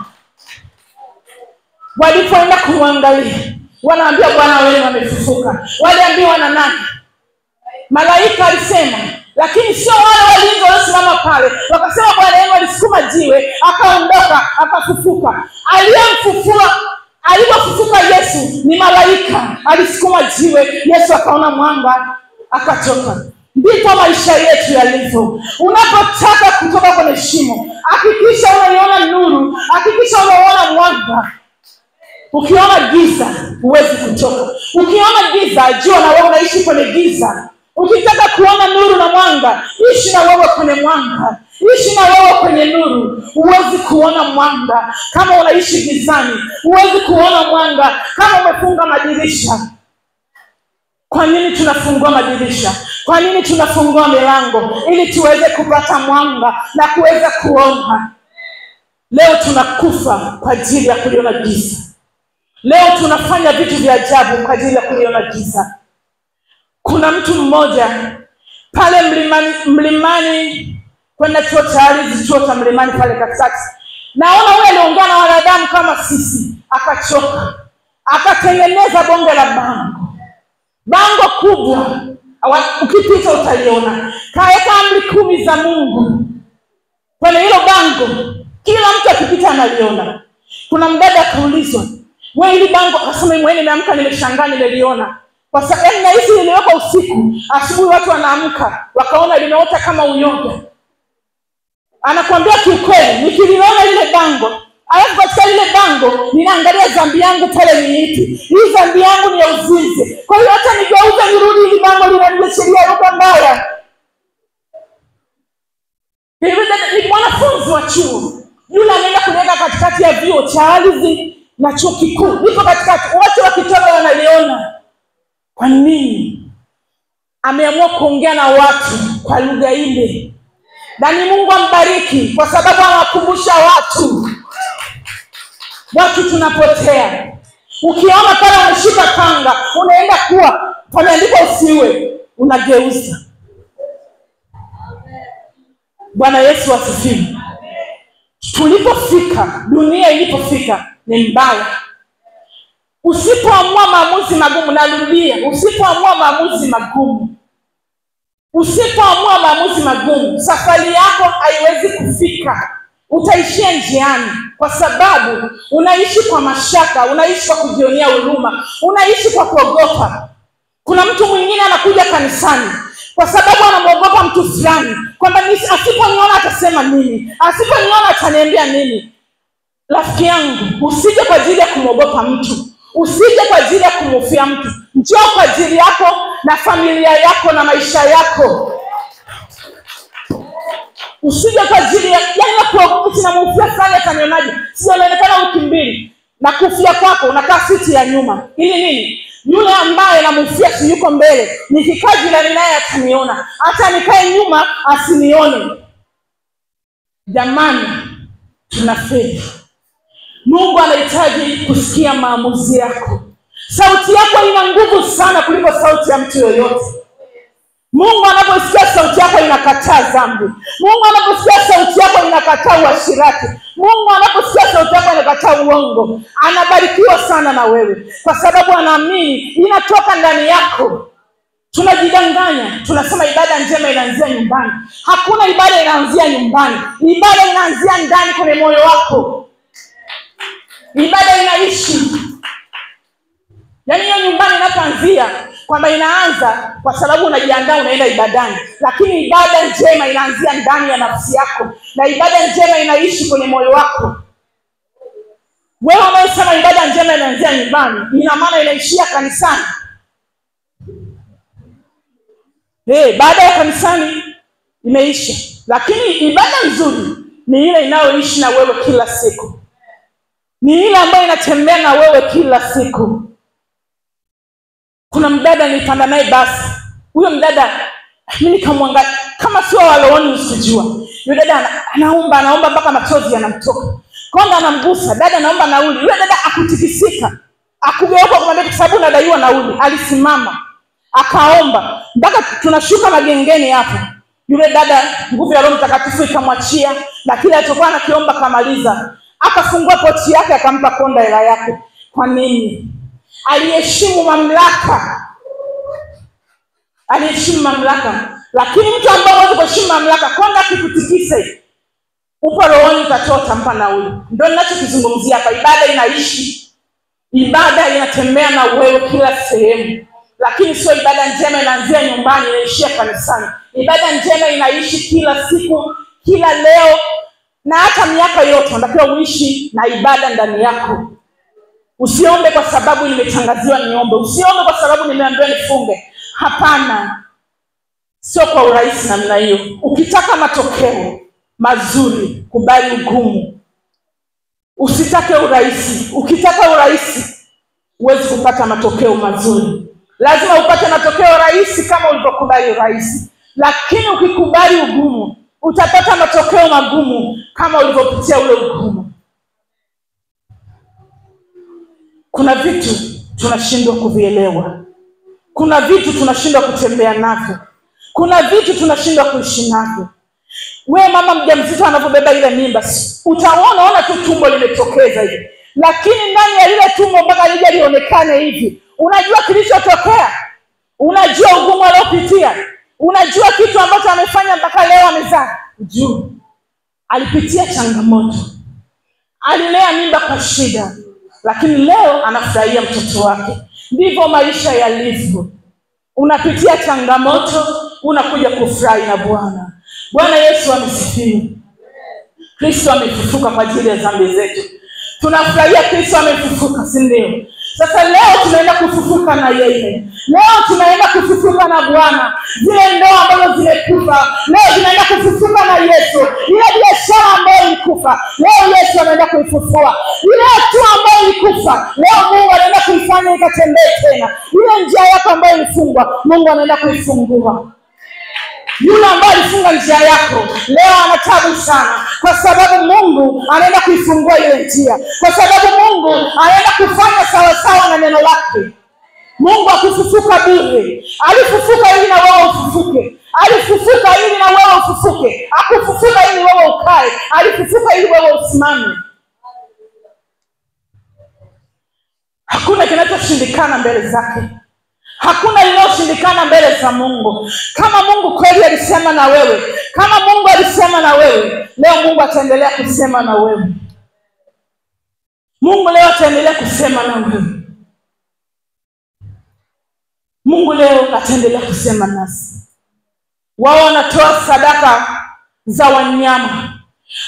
Walipoenda kumwangalia, wanaambia Bwana wewe amefufuka. Waliambiwa na nani? Malaika alisema, lakini sio wale walinzi waliosimama pale. Wakasema Bwana yeye alisukuma jiwe, akaondoka, akafufuka. Alipofufuka Yesu ni malaika alisukuma jiwe, Yesu akaona mwanga, akatoka. Ndipo maisha yetu yalivyo. Unapotaka kutoka kwenye shimo, hakikisha unaiona nuru, hakikisha unaona mwanga. Ukiona giza huwezi kutoka. Ukiona giza, jua na wewe unaishi kwenye giza. Ukitaka kuona nuru na mwanga, ishi na wewe kwenye mwanga. Ishi na wewe kwenye nuru. Huwezi kuona mwanga kama unaishi gizani. Huwezi kuona mwanga kama umefunga madirisha. Kwa nini tunafungua madirisha? Kwa nini tunafungua milango? Ili tuweze kupata mwanga na kuweza kuona. Leo tunakufa kwa ajili ya kuliona giza. Leo tunafanya vitu vya ajabu kwa ajili ya kuliona giza. Kuna mtu mmoja pale mlimani kwenda chuo cha ardhi, chuo cha mlimani pale katikati. Naona yule aliongea na wanadamu kama sisi, akachoka. Akatengeneza bonge la bango. Bango kubwa, ukipita utaliona. Kaeka amri 10 za Mungu kwenye hilo bango. Kila mtu akipita analiona. Kuna mdada akaulizwa, wewe hili bango? Akasema mimi nimeamka nimeshangaa nimeliona. Kwa sababu na hizi niliweka usiku, asubuhi watu wanaamka wakaona limeota kama uyoga. Anakuambia kiukweli, nikiliona lile bango, alafu katika lile bango ninaangalia dhambi yangu pale ni ipi. Hii dhambi yangu ni ya uzinzi. Kwa hiyo hata nigeuze nirudi hili bango linaniletea lugha mbaya. Ni mwanafunzi wa chuo. Yule anaenda kuweka katikati ya vyuo cha ardhi na chuo kikuu. Niko katikati, watu wakitoka wanaliona. Kwa nini? Ameamua kuongea na watu kwa lugha ile. Na ni Mungu ambariki kwa sababu anawakumbusha watu. Watu tunapotea. Ukiona pale umeshika panga, unaenda kuwa pameandikwa usiwe, unageuza. Bwana Yesu asifiwe. Tulipofika, dunia ilipofika ni mbaya. Usipoamua maamuzi magumu, narudia, usipoamua maamuzi magumu, usipoamua maamuzi magumu, safari yako haiwezi kufika. Utaishia njiani kwa sababu unaishi kwa mashaka, unaishi kwa kujionea huruma, unaishi kwa kuogopa. Kuna mtu mwingine anakuja kanisani kwa sababu anamuogopa mtu fulani, kwamba asiponiona atasema nini, asiponiona ataniambia nini. Rafiki yangu, usije kwa ajili ya kumogopa mtu, usije kwa ajili ya kumhofia mtu. Njoo kwa ajili yako na familia yako na maisha yako. Usije kwa ajili ya kuogopa na mhofia fulani atanionaje. Sijaonekana wiki 2 na kufia kwako unakaa siti ya nyuma. Ili nini? Yule ambaye namhofia si yuko mbele. Nikikaa jirani naye ataniona. Hata nikae nyuma asinione. Jamani, tunafeli. Mungu anahitaji kusikia maamuzi yako. Sauti yako ina nguvu sana kuliko sauti ya mtu yoyote. Mungu anaposikia sauti yako inakataa dhambi. Mungu anaposikia sauti yako inakataa uasherati. Mungu anaposikia sauti yako inakataa uongo. Anabarikiwa sana na wewe kwa sababu anaamini inatoka ndani yako. Tunajidanganya, tunasema ibada njema inaanzia nyumbani. Hakuna ibada inaanzia nyumbani. Ibada inaanzia ndani kwenye moyo wako. Ibada inaishi. Yaani hiyo nyumbani inapoanzia kwamba inaanza kwa sababu unajiandaa unaenda ibadani, lakini ibada njema inaanzia ndani ya nafsi yako, na ibada njema inaishi kwenye moyo wako. Wewe unayesema ibada njema inaanzia nyumbani, ina maana inaishia kanisani. Baada ya kanisani imeisha, lakini ibada nzuri ni ile inayoishi na wewe kila siku, ni ile ambayo inatembea na wewe kila siku. Kuna mdada nilipanda naye basi, huyo mdada mimi nikamwangalia kama sio walooni usijua. Yule dada anaomba mpaka machozi yanamtoka. Konda anamgusa, dada naomba nauli. Yule dada akutikisika, akugeuka kumwambia kwa sababu nadaiwa nauli. Alisimama, akaomba mpaka tunashuka magengeni hapo. Yule dada nguvu ya Roho Mtakatifu ikamwachia, na kile alichokuwa anakiomba kamaliza. Akafungua pochi yake akampa Konda hela yake. Kwa nini? Aliheshimu mamlaka. Aliheshimu mamlaka. Lakini mtu ambaye hawezi kuheshimu mamlaka, Konda akikutikise, upo rohoni utatoa utampa nauli. Ndio ninachokizungumzia hapa. Ibada inaishi. Ibada inatembea na wewe kila sehemu. Lakini sio ibada njema inaanzia nyumbani inaishia kanisani. Ibada njema inaishi kila siku, kila leo, na hata miaka yote. Unatakiwa uishi na ibada ndani yako. Usiombe kwa sababu nimetangaziwa niombe. Usiombe kwa sababu nimeambiwa nifunge. Hapana. Sio kwa urahisi namna hiyo. Ukitaka matokeo mazuri, kubali ugumu. Usitake urahisi. Ukitaka urahisi, huwezi kupata matokeo mazuri. Lazima upate matokeo rahisi kama ulivyokubali urahisi. Lakini ukikubali ugumu, utapata matokeo magumu kama ulivyopitia ule ugumu. Kuna vitu tunashindwa kuvielewa. Kuna vitu tunashindwa kutembea navyo. Kuna vitu tunashindwa kuishi navyo. Wewe mama mjamzito anapobeba ile mimba, utaona tu tumbo limetokeza hivi. Lakini ndani ya ile tumbo mpaka lije lionekane hivi, unajua kilichotokea? Unajua ugumu aliopitia? Unajua kitu ambacho amefanya mpaka leo amezaa? Juu alipitia changamoto. Alilea mimba kwa shida, lakini leo anafurahia mtoto wake. Ndivyo maisha yalivyo. Unapitia changamoto, unakuja kufurahi na Bwana. Bwana Yesu amesifiwe. Kristo amefufuka kwa ajili ya dhambi zetu. Tunafurahia Kristo amefufuka, si ndio? Sasa leo tunaenda kufufuka na yeye. Leo tunaenda kufufuka na Bwana. Zile ndoa ambazo zimekufa, leo tunaenda kufufuka na Yesu. Ile biashara ambayo ilikufa, leo Yesu anaenda kuifufua. Ile hatua ambayo ilikufa, leo Mungu anaenda kuifanya ikatembee tena. Ile njia yako ambayo ilifungwa, Mungu anaenda kuifungua. Yule ambaye alifunga njia yako leo ana taabu sana, kwa sababu Mungu anaenda kuifungua ile njia. Kwa sababu Mungu anaenda kufanya sawa sawa na neno lake. Mungu akufufuka bure. Alifufuka ili na wewe ufufuke. Alifufuka ili na wewe ufufuke. Akufufuka ili wewe ukae. Alifufuka ili wewe usimame. Hakuna kinachoshindikana mbele zake. Hakuna linaloshindikana mbele za Mungu. Kama Mungu kweli alisema na wewe, kama Mungu alisema na wewe, leo Mungu ataendelea kusema na wewe. Mungu leo ataendelea kusema na wewe. Mungu leo ataendelea kusema nasi. Wao wanatoa sadaka za wanyama,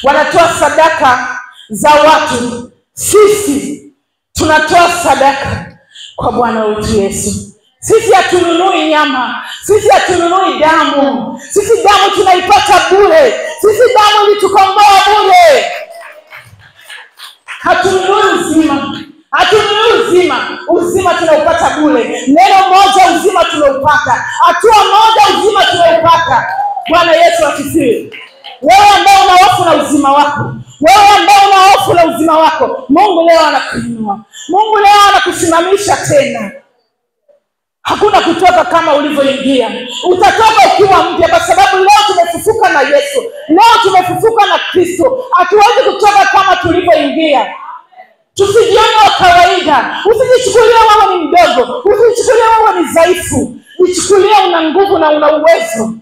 wanatoa sadaka za watu. Sisi tunatoa sadaka kwa Bwana wetu Yesu. Sisi hatununui nyama, sisi hatununui damu. Sisi damu tunaipata bure. Sisi damu ilitukomboa bure. Hatununui uzima. Hatununui uzima. Uzima tunaupata bure. Neno moja uzima tunaupata. Hatua moja uzima tunaupata. Bwana Yesu asifiwe. Wewe ambao una hofu na uzima wako, wewe ambao una hofu na uzima wako, Mungu leo anakuinua. Mungu leo anakusimamisha tena. Hakuna kutoka kama ulivyoingia. Utatoka ukiwa mpya, kwa sababu leo tumefufuka na Yesu. Leo tumefufuka na Kristo. Hatuwezi kutoka kama tulivyoingia. Tusijione wa kawaida. Usijichukulie wewe ni mdogo. Usijichukulie wewe ni dhaifu. Jichukulie una nguvu na una uwezo.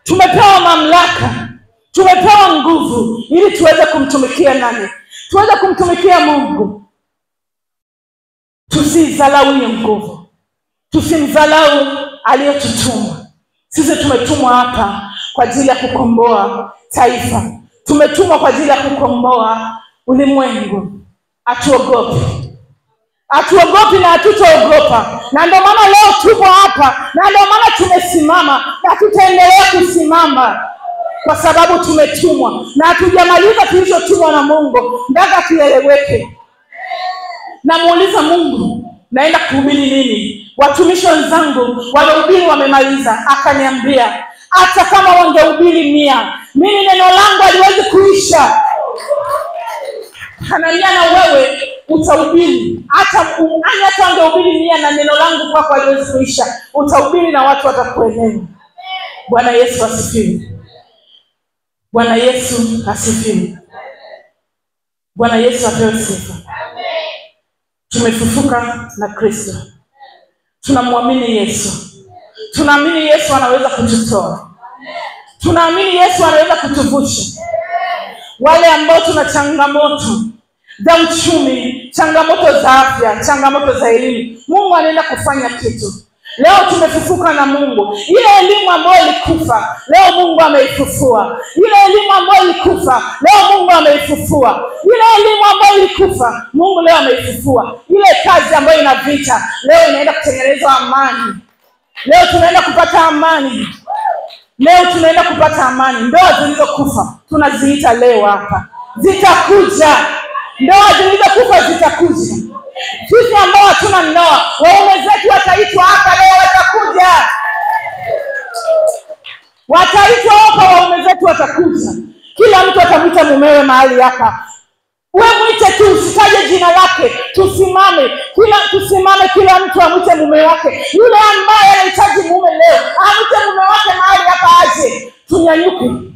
Tumepewa mamlaka. Tumepewa nguvu ili tuweze kumtumikia nani? Tuweze kumtumikia Mungu. Tusidharau hiyo nguvu. Tusimdharau aliyetutuma. Sisi tumetumwa hapa kwa ajili ya kukomboa taifa. Tumetumwa kwa ajili ya kukomboa ulimwengu. Hatuogopi. Hatuogopi na hatutaogopa. Na ndio maana leo tupo hapa. Na ndio maana tumesimama na tutaendelea kusimama. kwa sababu tumetumwa na hatujamaliza tulichotumwa na Mungu. Nataka kieleweke. Namuuliza Mungu, naenda kuhubiri nini? Watumishi wenzangu waliohubiri wamemaliza. Akaniambia hata kama wangehubiri 100, mimi neno langu haliwezi kuisha. Ananiambia na wewe utahubiri. Hata wangehubiri 100 na neno langu kwako haliwezi kuisha. Utahubiri na watu watakuelewa. Bwana Yesu asifiwe. Bwana Yesu asifiwe. Bwana Yesu apewe sifa. Tumefufuka na Kristo. Tunamwamini Yesu. Tunaamini Yesu anaweza kututoa. Tunaamini Yesu anaweza kutuvusha. Wale ambao tuna changamoto za uchumi, changamoto za afya, changamoto za elimu, Mungu anaenda kufanya kitu. Leo tumefufuka na Mungu. Ile elimu ambayo ilikufa, leo Mungu ameifufua. Ile elimu ambayo ilikufa, leo Mungu ameifufua. Ile elimu ambayo ilikufa, Mungu leo ameifufua. Ile kazi ambayo ina vita, leo inaenda kutengenezwa amani. Leo tunaenda kupata amani. Leo tunaenda kupata amani. Ndoa zilizokufa tunaziita leo hapa. Zitakuja. Ndoa zilizokufa zitakuja. Sisi ambao hatuna ndoa, waume zetu wataitwa hapa leo, watakuja. Wataitwa hapa, waume zetu watakuja. Kila mtu atamwita mumewe mahali hapa. Wewe mwite tu, usitaje jina lake. Tusimame kila mtu amwite mume wake. Yule ambaye anahitaji mume leo, amwite mume wake mahali hapa aje. Tunyanyuke.